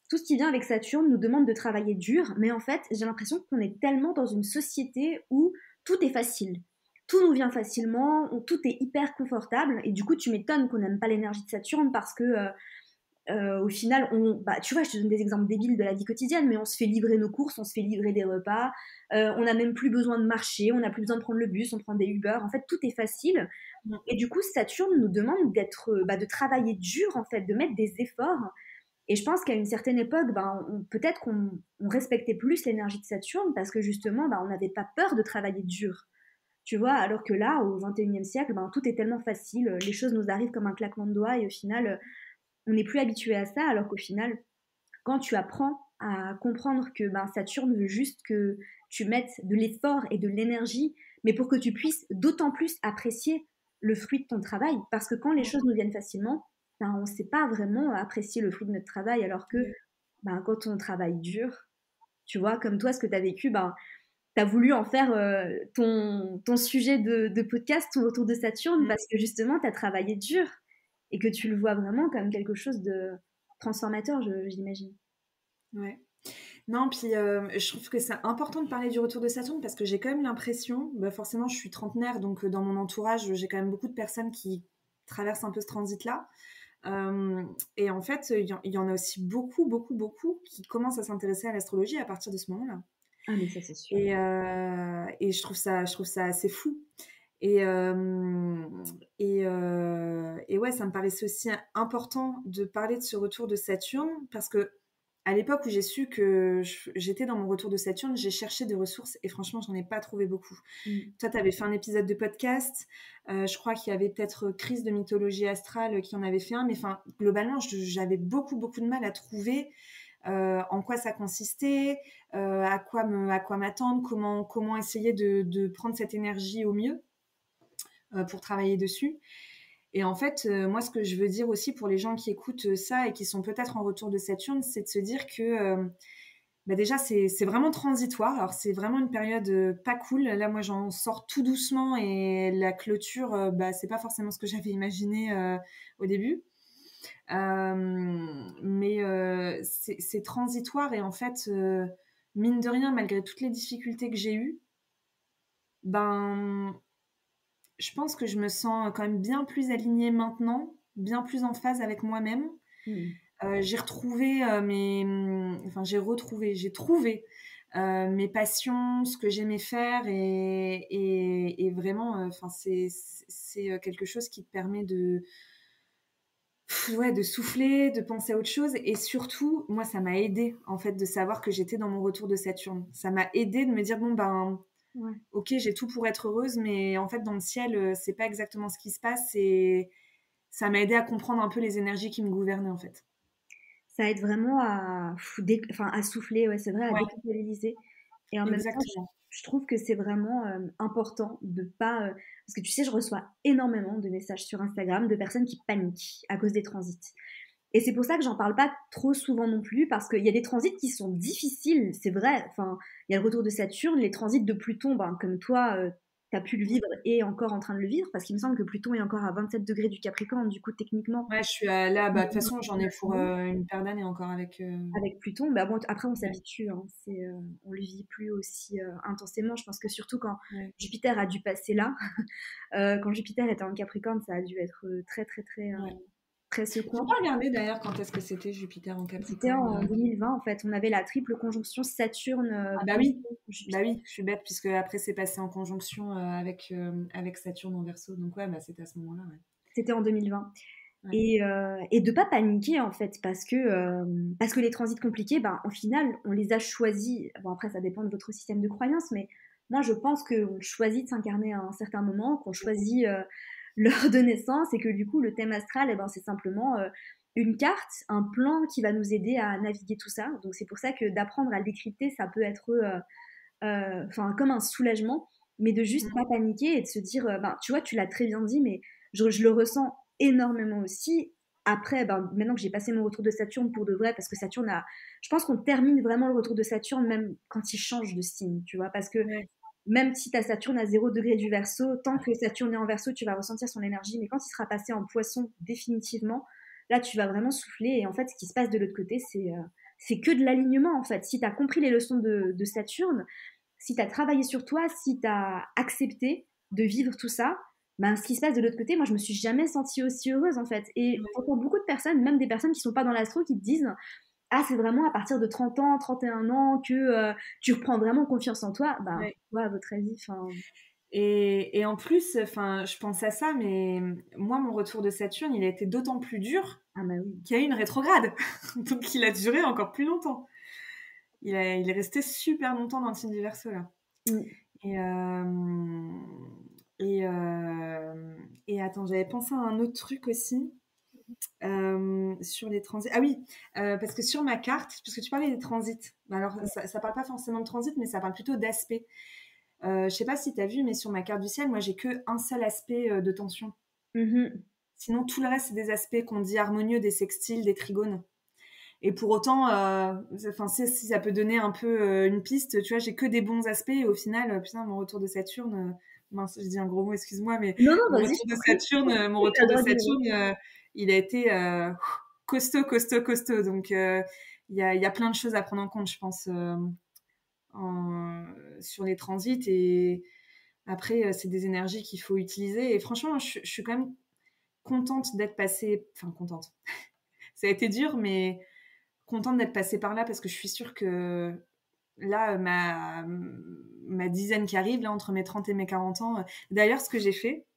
Tout ce qui vient avec Saturne nous demande de travailler dur, mais en fait, j'ai l'impression qu'on est tellement dans une société où tout est facile. Tout nous vient facilement, tout est hyper confortable, et du coup, tu m'étonnes qu'on n'aime pas l'énergie de Saturne parce que au final, bah, tu vois, je te donne des exemples débiles de la vie quotidienne, mais on se fait livrer nos courses, on se fait livrer des repas, on n'a même plus besoin de marcher, on n'a plus besoin de prendre le bus, on prend des Uber. En fait, tout est facile. Mm. Et du coup, Saturne nous demande de travailler dur, en fait, de mettre des efforts. Et je pense qu'à une certaine époque, ben, peut-être qu'on respectait plus l'énergie de Saturne parce que justement, ben, on n'avait pas peur de travailler dur. Tu vois, alors que là, au 21e siècle, ben, tout est tellement facile, les choses nous arrivent comme un claquement de doigts et au final, on n'est plus habitué à ça, alors qu'au final, quand tu apprends à comprendre que ben, Saturne veut juste que tu mettes de l'effort et de l'énergie, mais pour que tu puisses d'autant plus apprécier le fruit de ton travail, parce que quand les choses nous viennent facilement, ben, on ne sait pas vraiment apprécier le fruit de notre travail, alors que Ouais. ben, quand on travaille dur, tu vois, comme toi, ce que tu as vécu, ben, tu as voulu en faire ton sujet de podcast, ton retour de Saturne, Mm. parce que justement, tu as travaillé dur et que tu le vois vraiment comme quelque chose de transformateur, j'imagine. Ouais. Non, puis je trouve que c'est important de parler du retour de Saturne parce que j'ai quand même l'impression, bah forcément je suis trentenaire, donc dans mon entourage, j'ai quand même beaucoup de personnes qui traversent un peu ce transit-là. Et en fait, il y en a aussi beaucoup, beaucoup, beaucoup qui commencent à s'intéresser à l'astrologie à partir de ce moment-là. Ah, mais ça, c'est sûr. Et je trouve ça assez fou. Et, et ouais, ça me paraissait aussi important de parler de ce retour de Saturne parce que à l'époque où j'ai su que j'étais dans mon retour de Saturne, j'ai cherché des ressources et franchement, j'en ai pas trouvé beaucoup. Toi, tu avais fait un épisode de podcast. Je crois qu'il y avait peut-être Chris de Mythologie Astrale qui en avait fait un. Mais enfin, globalement, j'avais beaucoup, beaucoup de mal à trouver en quoi ça consistait, à quoi m'attendre, comment essayer de prendre cette énergie au mieux pour travailler dessus. Et en fait, moi, ce que je veux dire aussi pour les gens qui écoutent ça et qui sont peut-être en retour de Saturne, c'est de se dire que bah déjà, c'est vraiment transitoire. Alors, c'est vraiment une période pas cool. Là, moi, j'en sors tout doucement et la clôture, bah, c'est pas forcément ce que j'avais imaginé au début. Mais c'est transitoire et en fait, mine de rien, malgré toutes les difficultés que j'ai eues, ben, je pense que je me sens quand même bien plus alignée maintenant, bien plus en phase avec moi-même. J'ai retrouvé j'ai trouvé mes passions, ce que j'aimais faire et vraiment, enfin c'est quelque chose qui te permet de souffler, de penser à autre chose et surtout, moi ça m'a aidé en fait de savoir que j'étais dans mon retour de Saturne. Ça m'a aidé de me dire bon ben Ouais. ok, j'ai tout pour être heureuse, mais en fait, dans le ciel, c'est pas exactement ce qui se passe. Et ça m'a aidé à comprendre un peu les énergies qui me gouvernaient, en fait. Ça aide vraiment à souffler, ouais, c'est vrai, à Ouais, déculpabiliser. Et en même temps, exactement. je trouve que c'est vraiment important de pas. Parce que tu sais, je reçois énormément de messages sur Instagram de personnes qui paniquent à cause des transits. Et c'est pour ça que j'en parle pas trop souvent non plus, parce qu'il y a des transits qui sont difficiles, c'est vrai. Enfin, il y a le retour de Saturne, les transits de Pluton, ben, comme toi, tu as pu le vivre et encore en train de le vivre, parce qu'il me semble que Pluton est encore à 27 degrés du Capricorne, du coup, techniquement. Ouais, je suis là, bah, de toute façon, j'en ai pour une paire d'années encore avec. Avec Pluton, bah bon, après on Ouais, s'habitue, hein, on le vit plus aussi intensément. Je pense que surtout quand ouais. Jupiter a dû passer là, quand Jupiter était en Capricorne, ça a dû être très très très Ouais. très J'ai secouant. pas regardé d'ailleurs quand est-ce que c'était Jupiter en C'était Capricorne. en 2020 en fait, on avait la triple conjonction Saturne, Ah Pluton, bah Jupiter. oui, je suis bête puisque après c'est passé en conjonction avec Saturne en Verseau. Donc ouais, bah c'était à ce moment-là. Ouais. C'était en 2020. Ouais. Et de pas paniquer en fait parce que les transits compliqués, ben, au final on les a choisis. Bon après ça dépend de votre système de croyance, mais moi je pense qu'on choisit de s'incarner à un certain moment, qu'on choisit l'heure de naissance et que du coup le thème astral, eh ben, c'est simplement une carte, un plan qui va nous aider à naviguer tout ça. Donc c'est pour ça que d'apprendre à le décrypter, ça peut être enfin comme un soulagement, mais de juste pas paniquer et de se dire, ben, tu vois, tu l'as très bien dit, mais je le ressens énormément aussi. Après, ben, maintenant que j'ai passé mon retour de Saturne pour de vrai, parce que Saturne a, je pense qu'on termine vraiment le retour de Saturne même quand il change de signe, tu vois, parce que Ouais. même si ta Saturne à 0 degré du Verseau, tant que Saturne est en Verseau, tu vas ressentir son énergie, mais quand il sera passé en Poisson définitivement, là tu vas vraiment souffler et en fait ce qui se passe de l'autre côté c'est que de l'alignement en fait. Si tu as compris les leçons de Saturne, si tu as travaillé sur toi, si tu as accepté de vivre tout ça, ben, ce qui se passe de l'autre côté, moi je me suis jamais sentie aussi heureuse en fait. Et j'entends beaucoup de personnes, même des personnes qui sont pas dans l'astro, qui te disent ah c'est vraiment à partir de 30 ans, 31 ans que tu reprends vraiment confiance en toi. Ben Ouais. ouais, à votre avis, enfin Et en plus, enfin, je pense à ça, mais moi, mon retour de Saturne, il a été d'autant plus dur ah bah oui. qu'il y a eu une rétrograde. Donc, il a duré encore plus longtemps. Il est resté super longtemps dans le signe du Verseau, là. Mm. Et, et attends, j'avais pensé à un autre truc aussi sur les transits. Ah oui, parce que sur ma carte, parce que tu parlais des transits. Alors, ça parle pas forcément de transit, mais ça parle plutôt d'aspect. Je sais pas si tu as vu, mais sur ma carte du ciel, moi, j'ai que un seul aspect de tension. Mhm. Sinon, tout le reste, c'est des aspects qu'on dit harmonieux, des sextiles, des trigones. Et pour autant, enfin, si ça peut donner un peu une piste, tu vois, j'ai que des bons aspects. Et au final, putain, mon retour de Saturne, mince, je dis un gros mot, excuse-moi, mais Non, non, mon vas-y, retour je de t'en prie. Saturne, mon Tu as retour le de droit de dire Saturne, il a été costaud, costaud, costaud. Donc, il y a plein de choses à prendre en compte, je pense, sur les transits. Et après, c'est des énergies qu'il faut utiliser. Et franchement, je suis quand même contente d'être passée, enfin contente. Ça a été dur, mais contente d'être passée par là parce que je suis sûre que là, ma dizaine qui arrive, là, entre mes 30 et mes 40 ans. D'ailleurs, ce que j'ai fait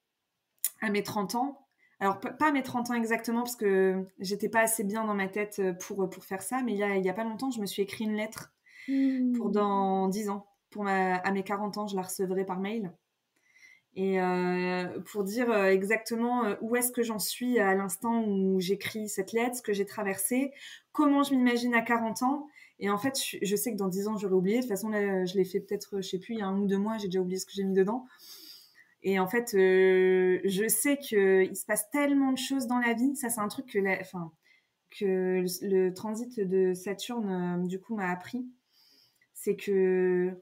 à mes 30 ans, Alors, pas mes 30 ans exactement, parce que j'étais pas assez bien dans ma tête pour faire ça, mais il y a pas longtemps, je me suis écrit une lettre pour dans 10 ans. À mes 40 ans, je la recevrai par mail. Et pour dire exactement où est-ce que j'en suis à l'instant où j'écris cette lettre, ce que j'ai traversé, comment je m'imagine à 40 ans. Et en fait, je sais que dans 10 ans, j'aurais oublié. De toute façon, là, je l'ai fait peut-être, je sais plus, il y a 1 ou 2 mois, j'ai déjà oublié ce que j'ai mis dedans. Et en fait, je sais qu'il se passe tellement de choses dans la vie. Ça, c'est un truc que le transit de Saturne, du coup, m'a appris. C'est que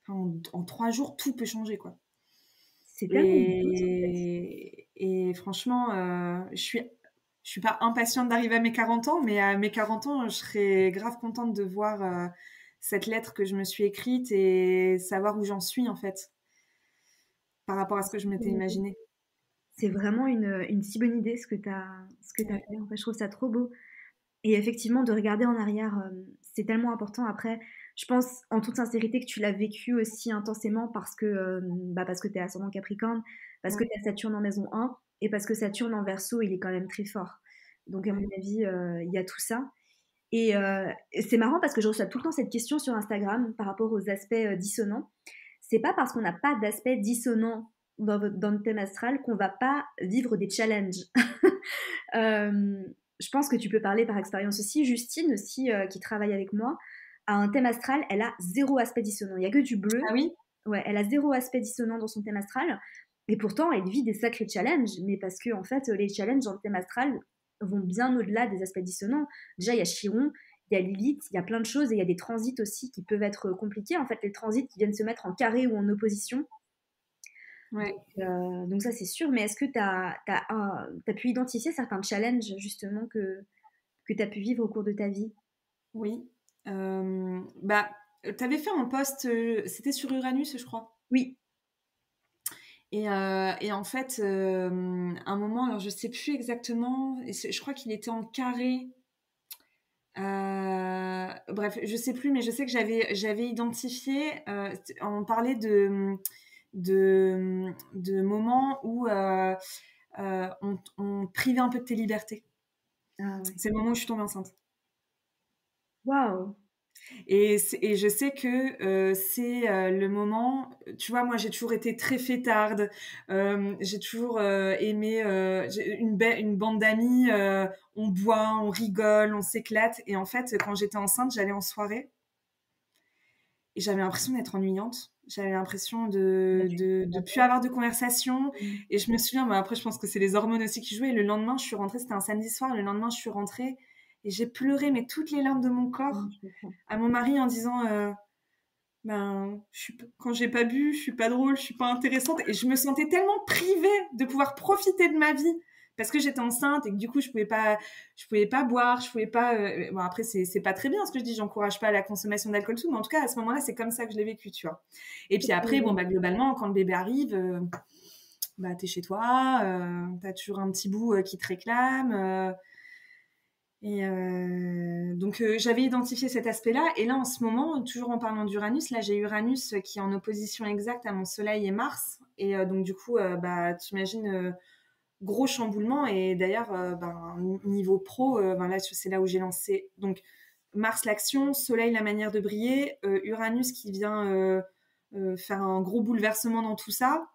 en 3 jours, tout peut changer, quoi. C'est tellement beau, en fait. Et franchement, je suis pas impatiente d'arriver à mes 40 ans, mais à mes 40 ans, je serais grave contente de voir cette lettre que je me suis écrite et savoir où j'en suis, en fait, par rapport à ce que je m'étais imaginé. C'est vraiment une si bonne idée ce que tu as Ouais. fait. En fait, je trouve ça trop beau. Et effectivement, de regarder en arrière, c'est tellement important. Après, je pense en toute sincérité que tu l'as vécu aussi intensément parce que tu es ascendant Capricorne, parce que Ouais, tu as Saturne en maison 1 et parce que Saturne en Verseau, il est quand même très fort. Donc, à mon ouais. avis, il y a tout ça. Et c'est marrant parce que je reçois tout le temps cette question sur Instagram par rapport aux aspects dissonants. C'est pas parce qu'on n'a pas d'aspect dissonant dans le thème astral qu'on va pas vivre des challenges. Euh, je pense que tu peux parler par expérience aussi. Justine aussi, qui travaille avec moi, a un thème astral, elle a zéro aspect dissonant. Il y a que du bleu. Ah oui? Ouais, elle a zéro aspect dissonant dans son thème astral. Et pourtant, elle vit des sacrés challenges. Mais parce que, en fait, les challenges dans le thème astral vont bien au-delà des aspects dissonants. Déjà, il y a Chiron, il y a Lilith, il y a plein de choses. Et il y a des transits aussi qui peuvent être compliqués. En fait, les transits qui viennent se mettre en carré ou en opposition. Ouais. Donc ça, c'est sûr. Mais est-ce que tu as, pu identifier certains challenges, justement, que tu as pu vivre au cours de ta vie? Oui. Bah, t'avais fait un post, c'était sur Uranus, je crois. Oui. Et en fait, un moment, alors je sais plus exactement, je crois qu'il était en carré. Bref, je sais plus, mais je sais que j'avais identifié, on parlait de moments où on te privait un peu de tes libertés. Ah ouais. C'est le moment où je suis tombée enceinte. Waouh. Et je sais que c'est le moment, tu vois, moi j'ai toujours été très fêtarde, j'ai toujours aimé j'ai une bande d'amis, on boit, on rigole, on s'éclate. Et en fait, quand j'étais enceinte, j'allais en soirée et j'avais l'impression d'être ennuyante. J'avais l'impression Bah, de plus avoir de conversation. mmh. Et je me souviens, bah, après je pense que c'est les hormones aussi qui jouaient. Et le lendemain, je suis rentrée, c'était un samedi soir, le lendemain, je suis rentrée et j'ai pleuré, mais toutes les larmes de mon corps Je comprends. à mon mari en disant quand j'ai pas bu, je suis pas drôle, je suis pas intéressante. Et je me sentais tellement privée de pouvoir profiter de ma vie parce que j'étais enceinte et que du coup, je pouvais pas boire, je pouvais pas. Bon, après, c'est pas très bien ce que je dis, j'encourage pas la consommation d'alcool, tout, mais en tout cas, à ce moment-là, c'est comme ça que je l'ai vécu, tu vois. Et puis après, bon, bah, globalement, quand le bébé arrive, bah, t'es chez toi, t'as toujours un petit bout qui te réclame. Donc j'avais identifié cet aspect-là. Et là, en ce moment, toujours en parlant d'Uranus, là j'ai Uranus qui est en opposition exacte à mon Soleil et Mars. Et donc du coup, bah t'imagines gros chamboulement. Et d'ailleurs, niveau pro, là c'est là où j'ai lancé. Donc Mars l'action, Soleil la manière de briller, Uranus qui vient faire un gros bouleversement dans tout ça.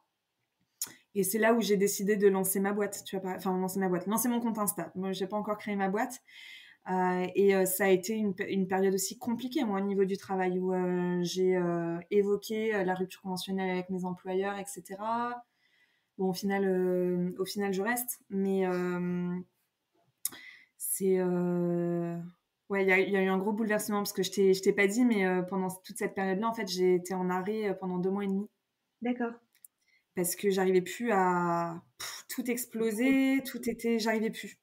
Et c'est là où j'ai décidé de lancer ma boîte. Tu vois, enfin lancer ma boîte, lancer mon compte Insta. Moi, j'ai pas encore créé ma boîte. Ça a été une période aussi compliquée, moi, au niveau du travail, où j'ai évoqué la rupture conventionnelle avec mes employeurs, etc. Bon, au final, je reste, mais c'est ouais, il y a eu un gros bouleversement parce que je t'ai pas dit, mais pendant toute cette période-là, en fait, j'ai été en arrêt pendant 2 mois et demi D'accord. parce que j'arrivais plus à tout exploser, j'arrivais plus.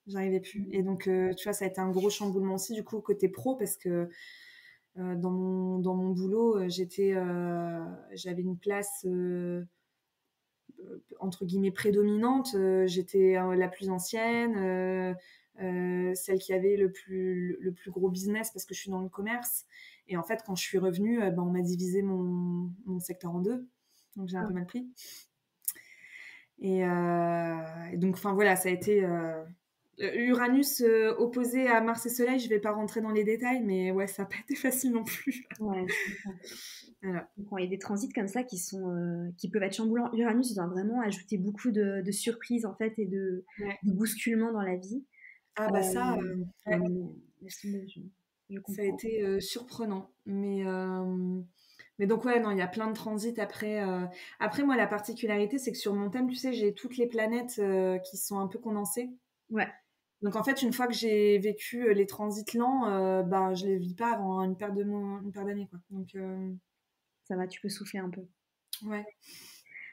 Et donc, tu vois, ça a été un gros chamboulement aussi du coup côté pro parce que dans mon boulot, j'avais une place entre guillemets prédominante. J'étais la plus ancienne, celle qui avait le plus gros business parce que je suis dans le commerce. Et en fait, quand je suis revenue, on m'a divisé mon secteur en deux. Donc j'ai un Ah, peu mal pris. Et donc, enfin voilà, ça a été Uranus opposé à Mars et Soleil. Je vais pas rentrer dans les détails, mais ouais, ça n'a pas été facile non plus. Ouais, je comprends. Voilà. Je comprends. Il y a des transits comme ça qui peuvent être chamboulants. Uranus vient vraiment ajouter beaucoup de surprises en fait et Ouais. de bousculements dans la vie. Ah bah ça, Ouais, ouais, non, mais laisse tomber, je ça a comprends. été surprenant. Mais donc ouais, non, il y a plein de transits après. Après, moi, la particularité, c'est que sur mon thème, tu sais, j'ai toutes les planètes qui sont un peu condensées. Ouais, Donc en fait, une fois que j'ai vécu les transits lents, bah, je les vis pas avant une paire d'années, quoi. Donc ça va, tu peux souffler un peu. ouais.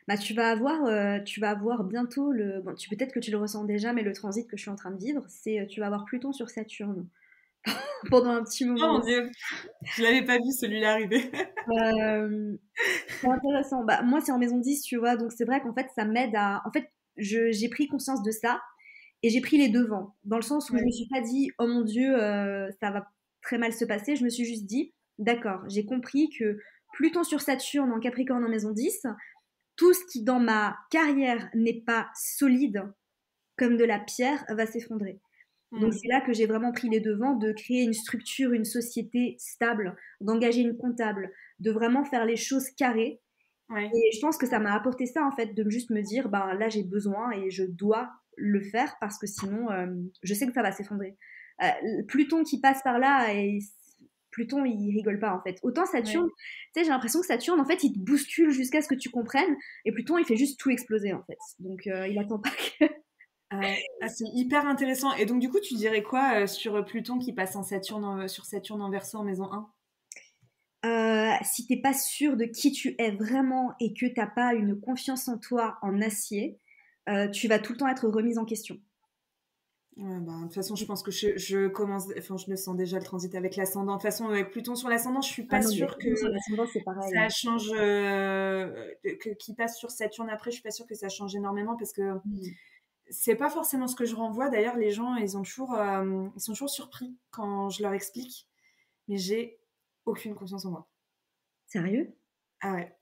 Bah, tu vas avoir bientôt bon, peut-être que tu le ressens déjà, mais le transit que je suis en train de vivre, c'est tu vas avoir Pluton sur Saturne pendant un petit Oh mon moment. Dieu, je l'avais pas vu celui-là arriver. Euh, c'est intéressant. Bah, moi, c'est en maison 10, tu vois, donc c'est vrai qu'en fait, ça m'aide à. En fait, j'ai pris conscience de ça et j'ai pris les devants, dans le sens où je me Ouais, suis pas dit, oh mon Dieu, ça va très mal se passer. Je me suis juste dit, d'accord, j'ai compris que Pluton sur Saturne en Capricorne en maison 10, tout ce qui dans ma carrière n'est pas solide comme de la pierre va s'effondrer. Donc mm, c'est là que j'ai vraiment pris les devants de créer une structure, une société stable, d'engager une comptable, de vraiment faire les choses carrées. ouais, Et je pense que ça m'a apporté ça en fait, de juste me dire, ben là j'ai besoin et je dois le faire parce que sinon je sais que ça va s'effondrer. Pluton qui passe par là et Pluton il rigole pas en fait. Autant ouais. Saturne, tu sais j'ai l'impression que Saturne en fait il te bouscule jusqu'à ce que tu comprennes et Pluton il fait juste tout exploser en fait. Donc il attend pas que Ouais. Ah, c'est hyper intéressant. Et donc du coup, tu dirais quoi sur Pluton qui passe sur Saturne en Verseau en maison 1? Si t'es pas sûr de qui tu es vraiment et que t'as pas une confiance en toi en acier, tu vas tout le temps être remise en question. Ouais, bah, de toute façon, je pense que je commence, enfin, je le sens déjà le transit avec l'ascendant. De toute façon, avec Pluton sur l'ascendant, je suis Ah pas non, mais sûre que Pluton sur l'ascendant, c'est pareil, ça hein. change, qu'il passe sur Saturne après, je suis pas sûre que ça change énormément parce que Mm. c'est pas forcément ce que je renvoie. D'ailleurs, les gens, ils sont toujours surpris quand je leur explique, mais j'ai aucune confiance en moi. Sérieux? Ah ouais,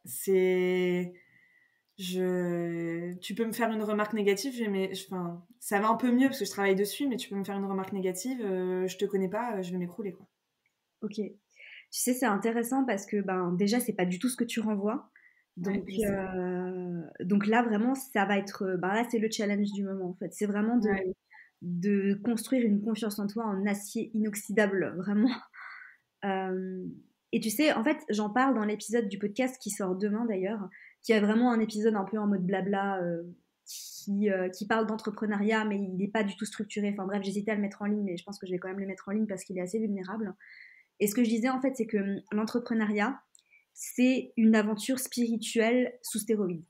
tu peux me faire une remarque négative, mais enfin, ça va un peu mieux parce que je travaille dessus, mais tu peux me faire une remarque négative, je te connais pas, je vais m'écrouler, quoi. Ok. Tu sais, c'est intéressant parce que ben déjà, c'est pas du tout ce que tu renvoies. Ouais, je sais. Donc là, vraiment, ça va être. Ben là, c'est le challenge du moment, en fait. C'est vraiment Ouais, de construire une confiance en toi en acier inoxydable, vraiment. Euh, et tu sais, en fait, j'en parle dans l'épisode du podcast qui sort demain d'ailleurs, qui est vraiment un épisode un peu en mode blabla, qui parle d'entrepreneuriat, mais il n'est pas du tout structuré. Enfin bref, j'hésitais à le mettre en ligne, mais je pense que je vais quand même le mettre en ligne parce qu'il est assez vulnérable. Et ce que je disais en fait, c'est que l'entrepreneuriat, c'est une aventure spirituelle sous stéroïdes.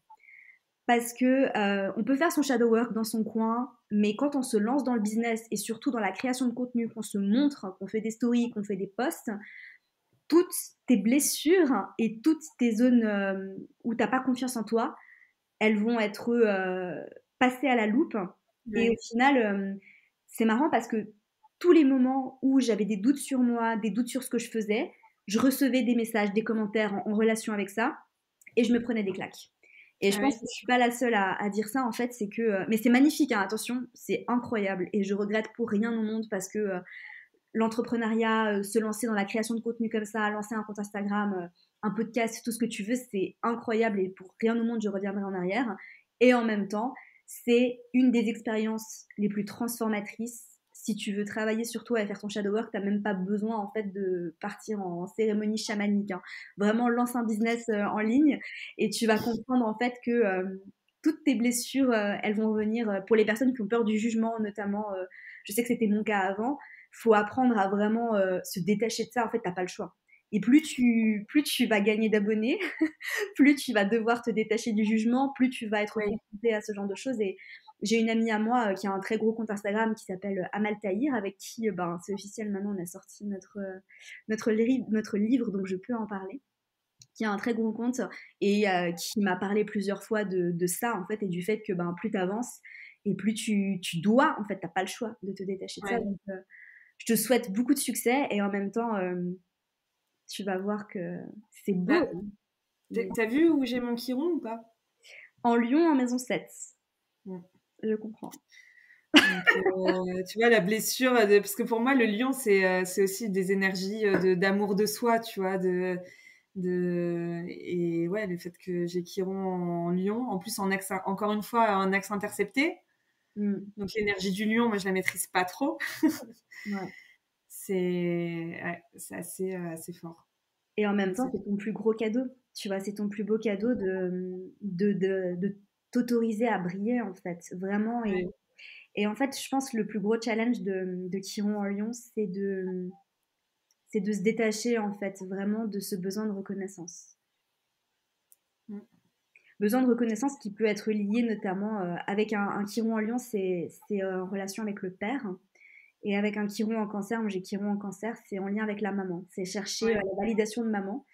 Parce que on peut faire son shadow work dans son coin, mais quand on se lance dans le business et surtout dans la création de contenu, qu'on se montre, qu'on fait des stories, qu'on fait des posts, toutes tes blessures et toutes tes zones où t'as pas confiance en toi, elles vont être passées à la loupe. Et au ouais, final, c'est marrant parce que tous les moments où j'avais des doutes sur moi, des doutes sur ce que je faisais, je recevais des messages, des commentaires en relation avec ça, et je me prenais des claques. Et je ah pense ouais, que je suis pas la seule à dire ça en fait, c'est que mais c'est magnifique, hein, attention, c'est incroyable et je regrette pour rien au monde parce que l'entrepreneuriat, se lancer dans la création de contenu comme ça, lancer un compte Instagram, un podcast, tout ce que tu veux, c'est incroyable et pour rien au monde je reviendrai en arrière. Et en même temps, c'est une des expériences les plus transformatrices. Si tu veux travailler sur toi et faire ton shadow work, t'as même pas besoin en fait de partir en cérémonie chamanique, hein. Vraiment, lance un business en ligne et tu vas comprendre en fait que toutes tes blessures, elles vont venir pour les personnes qui ont peur du jugement, notamment. Je sais que c'était mon cas avant, faut apprendre à vraiment se détacher de ça. En fait, t'as pas le choix. Et plus tu vas gagner d'abonnés, plus tu vas devoir te détacher du jugement, plus tu vas être ouais, confronté à ce genre de choses. Et j'ai une amie à moi qui a un très gros compte Instagram qui s'appelle Amal Tahir, avec qui, ben, c'est officiel maintenant, on a sorti notre livre, donc je peux en parler, qui a un très gros compte et qui m'a parlé plusieurs fois de ça, en fait, et du fait que ben, plus tu avances et plus tu dois, en fait, t'as pas le choix de te détacher de ça. ouais. Donc, je te souhaite beaucoup de succès et en même temps, tu vas voir que c'est beau, Bah, hein. Mais t'as vu où j'ai mon chiron ou pas? en Lyon, en maison 7. Mm. Je comprends. Donc, tu vois, la blessure, parce que pour moi, le lion, c'est aussi des énergies d'amour de soi, tu vois, et ouais, le fait que j'ai Chiron en lion, en plus en axe, encore une fois, en axe intercepté, donc l'énergie du lion, moi, je la maîtrise pas trop. Ouais. C'est assez fort. Et en même temps, c'est ton plus gros cadeau. Tu vois, c'est ton plus beau cadeau de t'autoriser à briller, en fait. Vraiment. Ouais. Et en fait, je pense que le plus gros challenge de Chiron en Lion, c'est de se détacher, en fait, vraiment de ce besoin de reconnaissance. Mm. Besoin de reconnaissance qui peut être lié notamment avec un Chiron en Lion, c'est en relation avec le père. Et avec un Chiron en Cancer, moi j'ai Chiron en Cancer, c'est en lien avec la maman. C'est chercher Ouais. la validation de maman.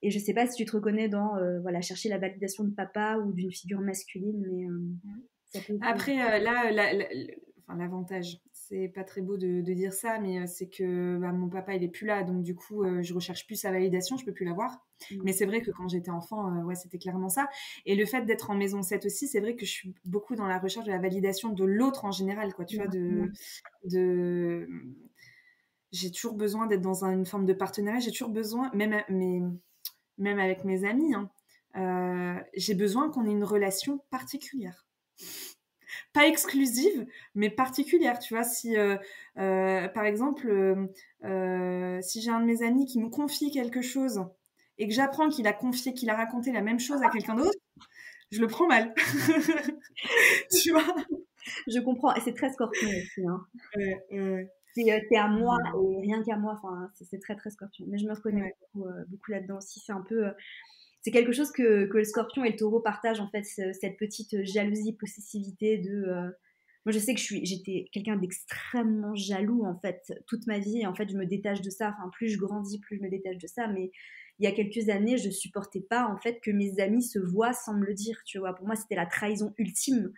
Et je sais pas si tu te reconnais dans voilà, chercher la validation de papa ou d'une figure masculine, mais ça peut. Après, là, enfin, l'avantage, c'est pas très beau de dire ça, mais c'est que bah, mon papa, il est plus là, donc du coup, je recherche plus sa validation, je peux plus l'avoir. Mais c'est vrai que quand j'étais enfant, ouais, c'était clairement ça. Et le fait d'être en maison 7 aussi, c'est vrai que je suis beaucoup dans la recherche de la validation de l'autre en général, quoi. Tu vois, de... J'ai toujours besoin d'être dans une forme de partenariat. J'ai toujours besoin, même avec mes amis, hein, j'ai besoin qu'on ait une relation particulière. Pas exclusive, mais particulière. Tu vois, si par exemple, si j'ai un de mes amis qui me confie quelque chose et que j'apprends qu'il a raconté la même chose à quelqu'un d'autre, je le prends mal. Tu vois. Je comprends, et c'est très Scorpion aussi. Hein. Ouais. T'es à moi et rien qu'à moi. Enfin, c'est très très Scorpion. Mais je me reconnais Ouais. beaucoup là-dedans aussi. C'est un peu, c'est quelque chose que le Scorpion et le Taureau partagent en fait, cette petite jalousie, possessivité de. Moi, je sais que j'étais quelqu'un d'extrêmement jaloux en fait toute ma vie. Et en fait, je me détache de ça. Enfin, plus je grandis, plus je me détache de ça. Mais il y a quelques années, je supportais pas en fait que mes amis se voient sans me le dire. Tu vois, pour moi, c'était la trahison ultime.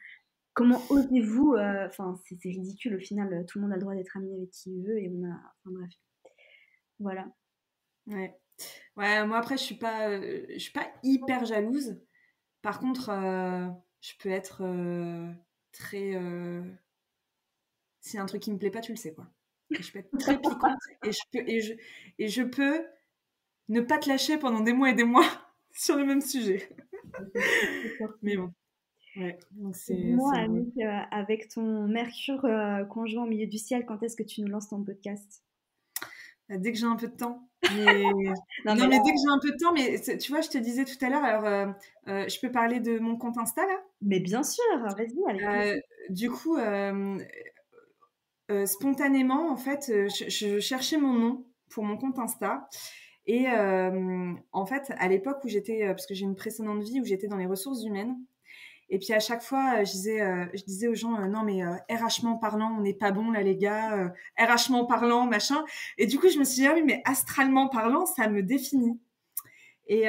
Comment osez-vous Enfin, c'est ridicule au final. Tout le monde a le droit d'être ami avec qui il veut et on a. Enfin bref, voilà. Ouais. Ouais, moi après je suis pas hyper jalouse. Par contre, je peux être très si un truc qui me plaît pas, tu le sais quoi. Et je peux être très piquante et je peux ne pas te lâcher pendant des mois et des mois sur le même sujet. Mais bon, ouais, donc Dis-moi, c'est drôle. Annick, avec ton Mercure conjoint au milieu du ciel, quand est-ce que tu nous lances ton podcast? Dès que j'ai un peu de temps. Mais Non, non, mais là, mais dès que j'ai un peu de temps, mais tu vois, je te disais tout à l'heure, alors je peux parler de mon compte Insta là. mais bien sûr, vas-y, avec plaisir. Du coup, spontanément, en fait, je cherchais mon nom pour mon compte Insta. Et en fait, à l'époque où j'étais, parce que j'ai une précédente vie où j'étais dans les ressources humaines, et puis à chaque fois, je disais aux gens, non mais RH-ment parlant, on n'est pas bon là les gars, RH-ment parlant, machin. Et du coup, je me suis dit, ah oui, mais astralement parlant, ça me définit. Et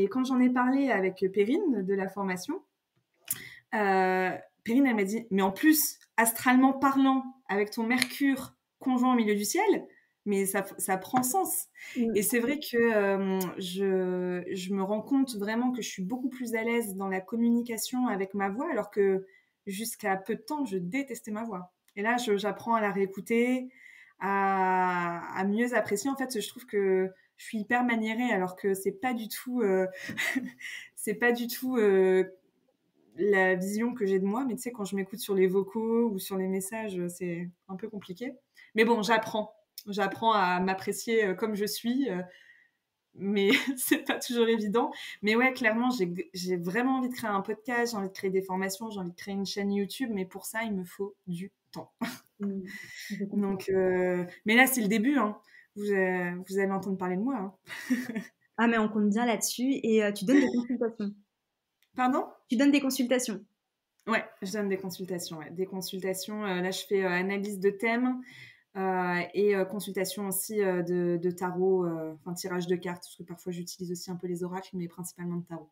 quand j'en ai parlé avec Perrine de la formation, Perrine, elle m'a dit, mais en plus, astralement parlant, avec ton Mercure conjoint au milieu du ciel, mais ça prend sens. Et c'est vrai que je me rends compte vraiment que je suis beaucoup plus à l'aise dans la communication avec ma voix, alors que jusqu'à peu de temps, je détestais ma voix. Et là, j'apprends à la réécouter, à mieux apprécier. En fait, je trouve que je suis hyper maniérée, alors que c'est pas du tout, c'est pas du tout la vision que j'ai de moi. Mais tu sais, quand je m'écoute sur les vocaux ou sur les messages, c'est un peu compliqué. Mais bon, j'apprends à m'apprécier comme je suis, mais c'est pas toujours évident. Mais ouais, clairement, j'ai vraiment envie de créer un podcast, j'ai envie de créer des formations, j'ai envie de créer une chaîne YouTube, mais pour ça, il me faut du temps. Je comprends. Donc, mais là, c'est le début, hein. Vous allez entendre parler de moi, hein. Ah, mais on compte bien là-dessus. Et tu donnes des consultations. Pardon? Tu donnes des consultations. Ouais, je donne des consultations. Ouais. Des consultations. Là, je fais analyse de thèmes et consultation aussi de tarot, enfin tirage de cartes, parce que parfois j'utilise aussi un peu les oracles, mais principalement de tarot.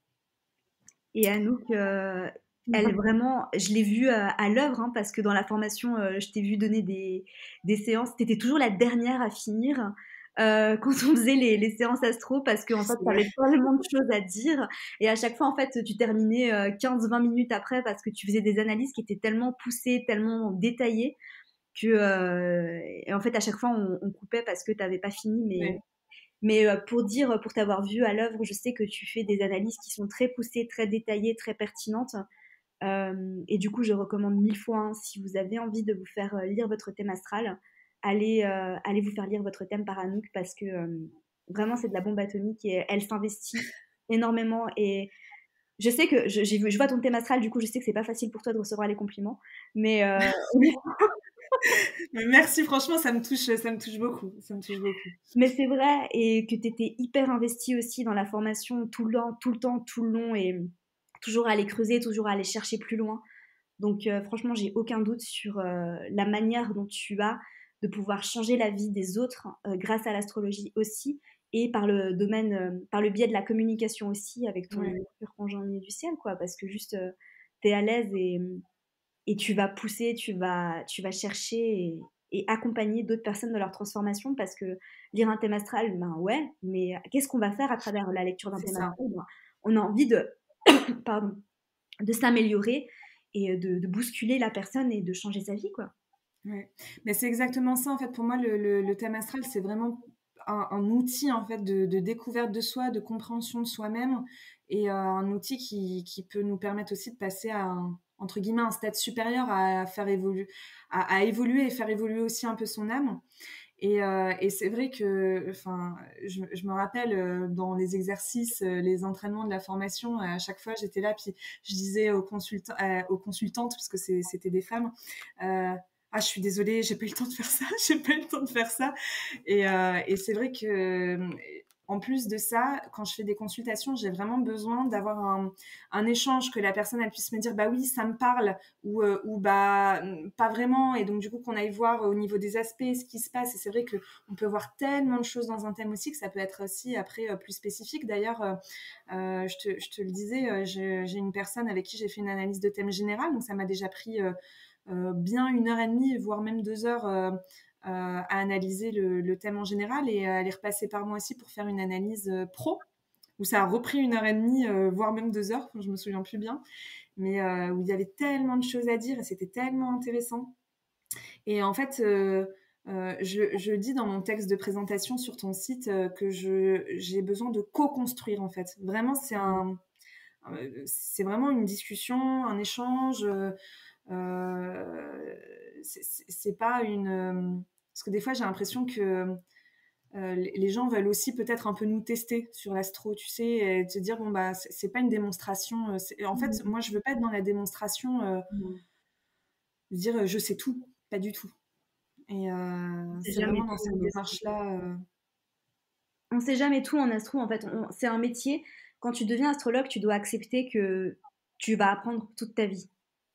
Et Anouk, elle vraiment, je l'ai vue à l'œuvre, hein, parce que dans la formation, je t'ai vu donner des séances. Tu étais toujours la dernière à finir. quand on faisait les séances astro parce qu'en fait, C'est tu vrai. avais tellement de choses à dire et à chaque fois, en fait, tu terminais 15-20 minutes après parce que tu faisais des analyses qui étaient tellement poussées, tellement détaillées que, et en fait, à chaque fois, on coupait parce que tu n'avais pas fini. Ouais. Mais pour dire, pour t'avoir vu à l'œuvre, je sais que tu fais des analyses qui sont très poussées, très détaillées, très pertinentes. Et du coup, je recommande mille fois, hein, si vous avez envie de vous faire lire votre thème astral, allez vous faire lire votre thème par Anouk parce que vraiment, c'est de la bombe atomique et elle s'investit énormément. Et je sais que je vois ton thème astral, du coup, je sais que c'est pas facile pour toi de recevoir les compliments, mais, Merci, franchement, ça me touche beaucoup. Ça me touche beaucoup. mais c'est vrai et que tu étais hyper investie aussi dans la formation tout le temps, tout le temps, tout le long et toujours à aller creuser, toujours à aller chercher plus loin. Donc franchement, j'ai aucun doute sur la manière dont tu as de pouvoir changer la vie des autres grâce à l'astrologie aussi et par le domaine, par le biais de la communication aussi avec ton Ouais, Mercure conjoint du ciel, quoi, parce que juste t'es à l'aise et tu vas pousser, tu vas chercher et accompagner d'autres personnes dans leur transformation parce que lire un thème astral, ben ouais, mais qu'est-ce qu'on va faire à travers la lecture d'un c'est thème ça. astral? Ben, on a envie de, pardon, de s'améliorer et de bousculer la personne et de changer sa vie, quoi. Ouais. Mais c'est exactement ça, en fait. Pour moi, le thème astral, c'est vraiment un outil, en fait, de découverte de soi, de compréhension de soi-même, et un outil qui peut nous permettre aussi de passer à entre guillemets, un stade supérieur à faire évoluer, à évoluer et faire évoluer aussi un peu son âme. Et c'est vrai que, enfin, je me rappelle dans les exercices, les entraînements de la formation, à chaque fois j'étais là, puis je disais aux consultantes, parce que c'était des femmes, ah, je suis désolée, j'ai pas eu le temps de faire ça, j'ai pas eu le temps de faire ça. Et c'est vrai que, en plus de ça, quand je fais des consultations, j'ai vraiment besoin d'avoir un échange, que la personne elle puisse me dire bah oui, ça me parle, ou bah pas vraiment, et donc du coup qu'on aille voir au niveau des aspects ce qui se passe. Et c'est vrai que on peut voir tellement de choses dans un thème aussi que ça peut être aussi après plus spécifique. D'ailleurs, je te le disais, j'ai une personne avec qui j'ai fait une analyse de thème général, donc ça m'a déjà pris bien 1 heure et demie, voire même 2 heures, à analyser le thème en général, et elle est repassée par moi aussi pour faire une analyse pro, où ça a repris 1 heure et demie, voire même 2 heures, je me souviens plus bien, mais où il y avait tellement de choses à dire et c'était tellement intéressant. Et en fait, je dis dans mon texte de présentation sur ton site que j'ai besoin de co-construire, en fait. Vraiment, c'est vraiment une discussion, un échange. C'est pas une. Parce que des fois, j'ai l'impression que les gens veulent aussi peut-être un peu nous tester sur l'astro, tu sais, et te dire bon bah c'est pas une démonstration. En fait, Mmh. moi je veux pas être dans la démonstration, Non. de dire je sais tout, pas du tout. Et On sait c'est jamais vraiment dans tout cette en astro. démarche-là. On sait jamais tout en astro, en fait. C'est un métier. Quand tu deviens astrologue, tu dois accepter que tu vas apprendre toute ta vie.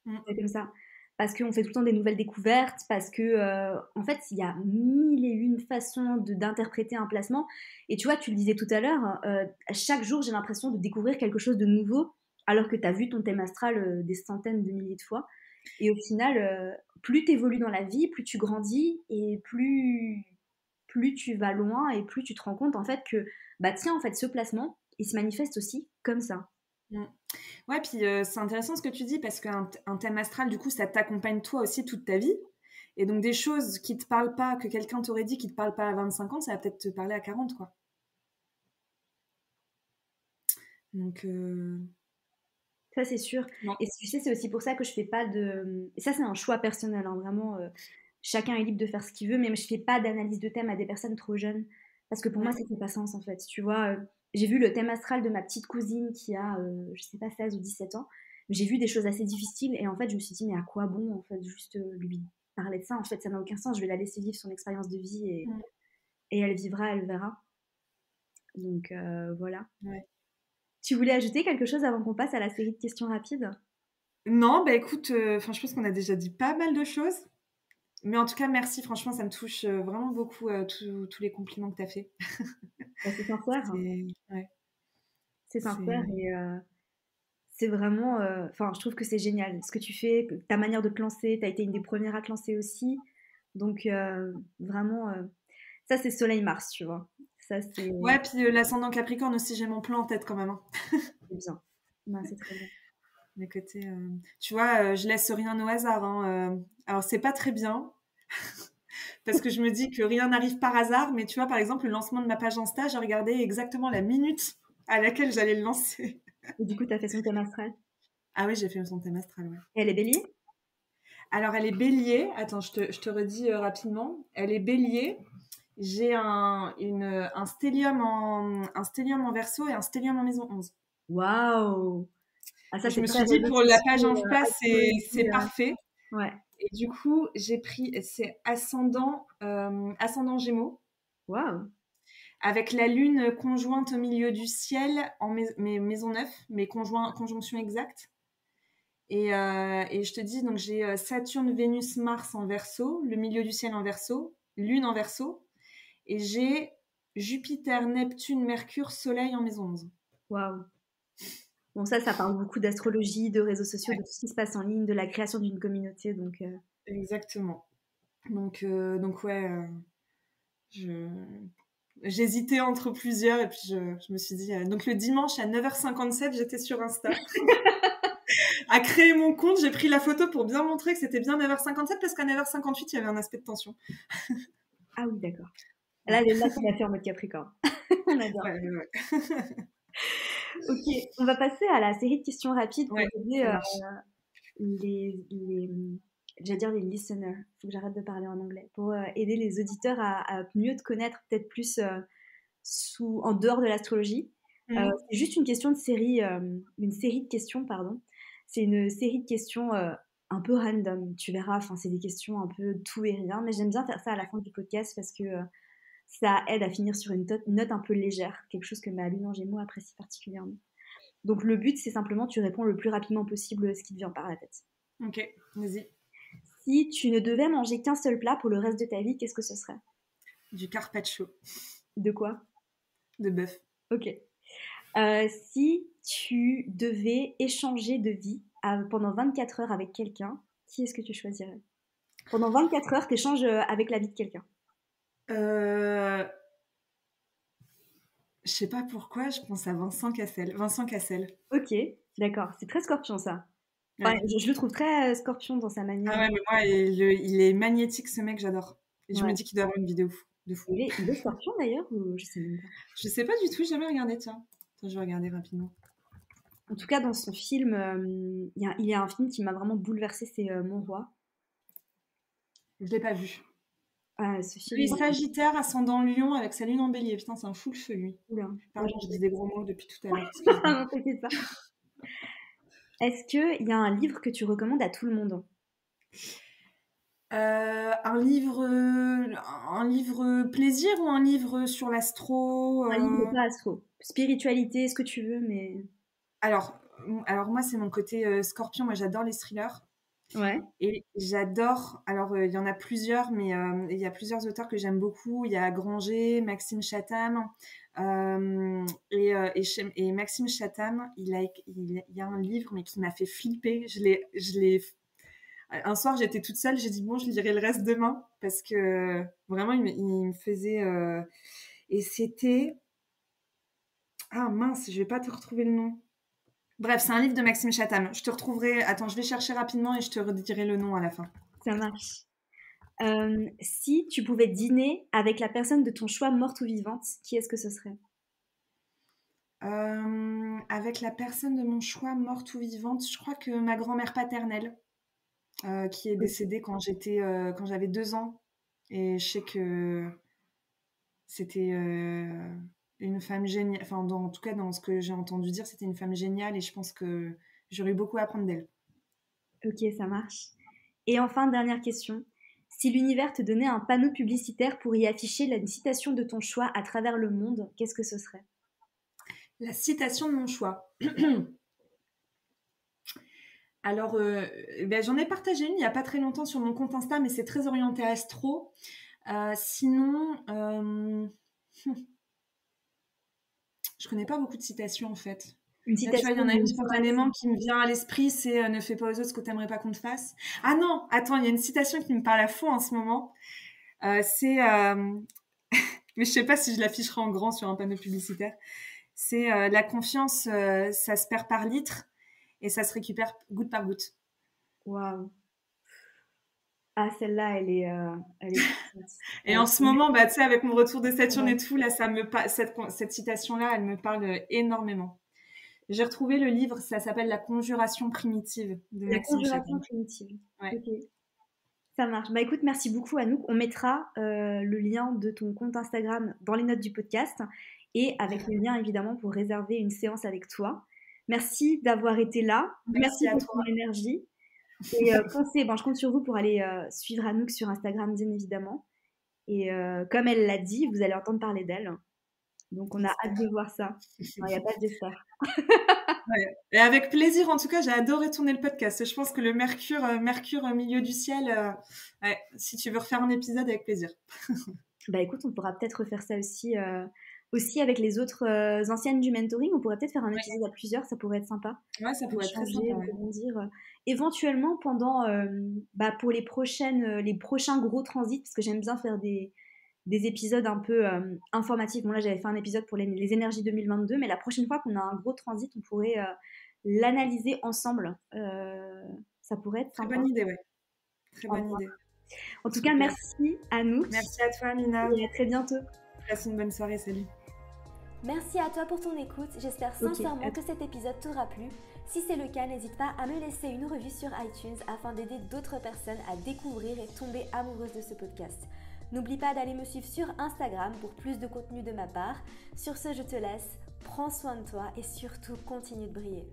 Mm, C'est comme ça. Parce qu'on fait tout le temps des nouvelles découvertes, parce que, en fait, il y a mille et une façons d'interpréter un placement. Et tu vois, tu le disais tout à l'heure, chaque jour, j'ai l'impression de découvrir quelque chose de nouveau, alors que tu as vu ton thème astral des centaines de milliers de fois. Et au final, plus tu évolues dans la vie, plus tu grandis, et plus tu vas loin, et plus tu te rends compte, en fait, que, bah tiens, en fait, ce placement, il se manifeste aussi comme ça. mm. Ouais, puis c'est intéressant ce que tu dis, parce qu'un thème astral, du coup, ça t'accompagne toi aussi toute ta vie. Et donc des choses qui te parlent pas, que quelqu'un t'aurait dit qui te parle pas à 25 ans, ça va peut-être te parler à 40, quoi. Donc, Ça, c'est sûr. non. Et tu sais, c'est aussi pour ça que je fais pas de. Et ça, c'est un choix personnel, hein, vraiment. Chacun est libre de faire ce qu'il veut, mais je fais pas d'analyse de thème à des personnes trop jeunes. Parce que pour moi, Ouais. ça fait pas sens, en fait. Tu vois, j'ai vu le thème astral de ma petite cousine qui a, je sais pas, 16 ou 17 ans. J'ai vu des choses assez difficiles et en fait, je me suis dit, mais à quoi bon, en fait, juste lui parler de ça? En fait, ça n'a aucun sens. Je vais la laisser vivre son expérience de vie Mm, et elle vivra, elle verra. Donc, voilà. ouais. Tu voulais ajouter quelque chose avant qu'on passe à la série de questions rapides? Non, bah écoute, enfin, je pense qu'on a déjà dit pas mal de choses. Mais en tout cas, merci. Franchement, ça me touche vraiment beaucoup, tous les compliments que tu as fait. Bah, c'est sincère, hein. Ouais, C'est sincère c'est et c'est vraiment, enfin, je trouve que c'est génial ce que tu fais, ta manière de te lancer. Tu as été une des premières à te lancer aussi. Donc, vraiment, Ça, c'est Soleil-Mars, tu vois. Ça, c'est Ouais, puis l'ascendant Capricorne aussi, j'ai mon plan en tête quand même, hein. bien. Ouais, c'est très bien. Mes côtés, tu vois, je laisse rien au hasard, hein. Alors, c'est pas très bien, parce que je me dis que rien n'arrive par hasard, mais tu vois, par exemple, le lancement de ma page Insta, j'ai regardé exactement la minute à laquelle j'allais le lancer. Et du coup, tu as fait son thème astral. Ah oui, j'ai fait son thème astral, ouais. Et elle est bélier? Alors, elle est bélier. Attends, je te redis rapidement. Elle est bélier. J'ai un stellium en verso et un stellium en maison 11. Waouh! Ah, ça, Je c'est me très suis dit, réseaux pour la page sociaux, Insta, c'est astrologie. parfait. Ouais. Et du coup, j'ai pris, c'est ascendant Gémeaux, Waouh! avec la lune conjointe au milieu du ciel en maison 9, mes conjonctions exactes. Et je te dis, donc j'ai Saturne, Vénus, Mars en verso, le milieu du ciel en verso, lune en verso, et j'ai Jupiter, Neptune, Mercure, Soleil en maison 11. Waouh! Bon, ça parle beaucoup d'astrologie, de réseaux sociaux, Ouais, de tout ce qui se passe en ligne, de la création d'une communauté. Donc, exactement. Donc ouais, je, j'hésitais entre plusieurs et puis je me suis dit. Donc le dimanche à 9h57, j'étais sur Insta. À créer mon compte, j'ai pris la photo pour bien montrer que c'était bien 9h57 parce qu'à 9h58, il y avait un aspect de tension. ah oui, d'accord. Ouais, Là, tu l'as fait en mode Capricorne. On adore. ouais, ouais. Ok, on va passer à la série de questions rapides pour Ouais, aider ça marche. les, j'allais dire les listeners, faut que j'arrête de parler en anglais, pour aider les auditeurs à mieux te connaître, peut-être plus en dehors de l'astrologie. Mhm. C'est juste une série de questions, pardon. C'est une série de questions un peu random, tu verras. Enfin, c'est des questions un peu tout et rien, mais j'aime bien faire ça à la fin du podcast parce que ça aide à finir sur une note un peu légère, quelque chose que ma lune en Gémeaux apprécie particulièrement. Donc le but, c'est simplement tu réponds le plus rapidement possible ce qui te vient par la tête. Ok, vas-y. Si tu ne devais manger qu'un seul plat pour le reste de ta vie, qu'est-ce que ce serait? Du carpaccio De quoi? de bœuf. Ok. Si tu devais échanger de vie pendant 24 heures avec quelqu'un, qui est-ce que tu choisirais? Pendant 24 heures, tu échanges avec la vie de quelqu'un. Euh, je sais pas pourquoi, je pense à Vincent Cassel. Vincent Cassel. Ok, d'accord. C'est très scorpion ça. Enfin, Ouais. je le trouve très scorpion dans sa Ah manière. ouais, mais moi, il est magnétique, ce mec, j'adore. Et je me Ouais. dis qu'il doit avoir une vidéo de fou. Il est scorpion d'ailleurs ou je sais même pas. Je sais pas du tout, j'ai jamais regardé, tiens. Attends, je vais regarder rapidement. En tout cas, dans son film, il y a un film qui m'a vraiment bouleversée, c'est Mon Roi. Je l'ai pas vu. Ah, ce film, Lui, Sagittaire, ascendant Lion, avec sa lune en bélier. Putain, c'est un fou le feu, lui. oula. Moi, Pardon, je dis des gros mots depuis tout à l'heure, excuse-moi. non, t'inquiète pas. Est-ce qu'il y a un livre que tu recommandes à tout le monde? Un livre plaisir ou un livre sur l'astro Un livre pas astro. Spiritualité, ce que tu veux, mais... alors moi, c'est mon côté scorpion. Moi, j'adore les thrillers. Ouais. Et j'adore, alors il y en a plusieurs, mais il y a plusieurs auteurs que j'aime beaucoup. Il y a Granger, Maxime Chatham. Et Maxime Chatham, il y a un livre, mais qui m'a fait flipper. Un soir, j'étais toute seule, j'ai dit, bon, je lirai le reste demain, parce que vraiment, il me faisait... Et c'était... Ah mince, je vais pas te retrouver le nom. Bref, c'est un livre de Maxime Chatham. Je te retrouverai... Attends, je vais chercher rapidement et je te redirai le nom à la fin. Ça marche. Si tu pouvais dîner avec la personne de ton choix, morte ou vivante, qui est-ce que ce serait? Avec la personne de mon choix, morte ou vivante, je crois que ma grand-mère paternelle, qui est décédée quand j'avais 2 ans. Et je sais que c'était une femme géniale. Enfin, en tout cas, dans ce que j'ai entendu dire, c'était une femme géniale et je pense que j'aurais eu beaucoup à apprendre d'elle. Ok, ça marche. Et enfin, dernière question. Si l'univers te donnait un panneau publicitaire pour y afficher la citation de ton choix à travers le monde, qu'est-ce que ce serait? La citation de mon choix. Alors, j'en ai partagé une il n'y a pas très longtemps sur mon compte Insta, mais c'est très orienté astro. Sinon, je connais pas beaucoup de citations en fait. Une Là, tu vois, il y citation en a une d'une phrase. spontanément qui me vient à l'esprit, c'est ne fais pas aux autres ce que t'aimerais pas qu'on te fasse. Ah non, attends, il y a une citation qui me parle à fond en ce moment. C'est mais je sais pas si je l'afficherai en grand sur un panneau publicitaire. C'est la confiance, ça se perd par litre et ça se récupère goutte par goutte. Waouh. Ah, celle-là, elle est Et en ce moment, bah, tu sais, avec mon retour de Saturne et tout, là, cette citation-là, elle me parle énormément. J'ai retrouvé le livre, ça s'appelle La conjuration primitive de La Maxime conjuration Chapman. primitive. Ouais. Ok. Ça marche. Bah écoute, merci beaucoup Anouk. On mettra le lien de ton compte Instagram dans les notes du podcast et avec le lien évidemment pour réserver une séance avec toi. Merci d'avoir été là. Merci à pour toi. ton énergie. Et je compte sur vous pour aller suivre Anouk sur Instagram, bien évidemment. Et comme elle l'a dit, vous allez entendre parler d'elle. Donc on a hâte de voir ça. Il n'y a pas d'espère. Ouais. Et avec plaisir, en tout cas, j'ai adoré tourner le podcast. Je pense que le Mercure au milieu du ciel, ouais, si tu veux refaire un épisode, avec plaisir. Bah écoute, on pourra peut-être refaire ça aussi avec les autres anciennes du mentoring. On pourrait peut-être faire un épisode à plusieurs, ça pourrait être sympa. Ouais, ça pourrait être très Changer, sympa. Ouais. rebondir. Éventuellement pendant, pour les prochains gros transits, parce que j'aime bien faire des épisodes un peu informatifs. Bon là j'avais fait un épisode pour les énergies 2022, mais la prochaine fois qu'on a un gros transit, on pourrait l'analyser ensemble. Ça pourrait être Très sympa. bonne idée, ouais. Très bonne idée. En tout cas, merci Anouk. Merci à toi, Mina. Et à très bientôt. Passe une bonne soirée, salut. Merci à toi pour ton écoute. J'espère sincèrement que cet épisode t'aura plu. Si c'est le cas, n'hésite pas à me laisser une revue sur iTunes afin d'aider d'autres personnes à découvrir et tomber amoureuses de ce podcast. N'oublie pas d'aller me suivre sur Instagram pour plus de contenu de ma part. Sur ce, je te laisse. Prends soin de toi et surtout continue de briller.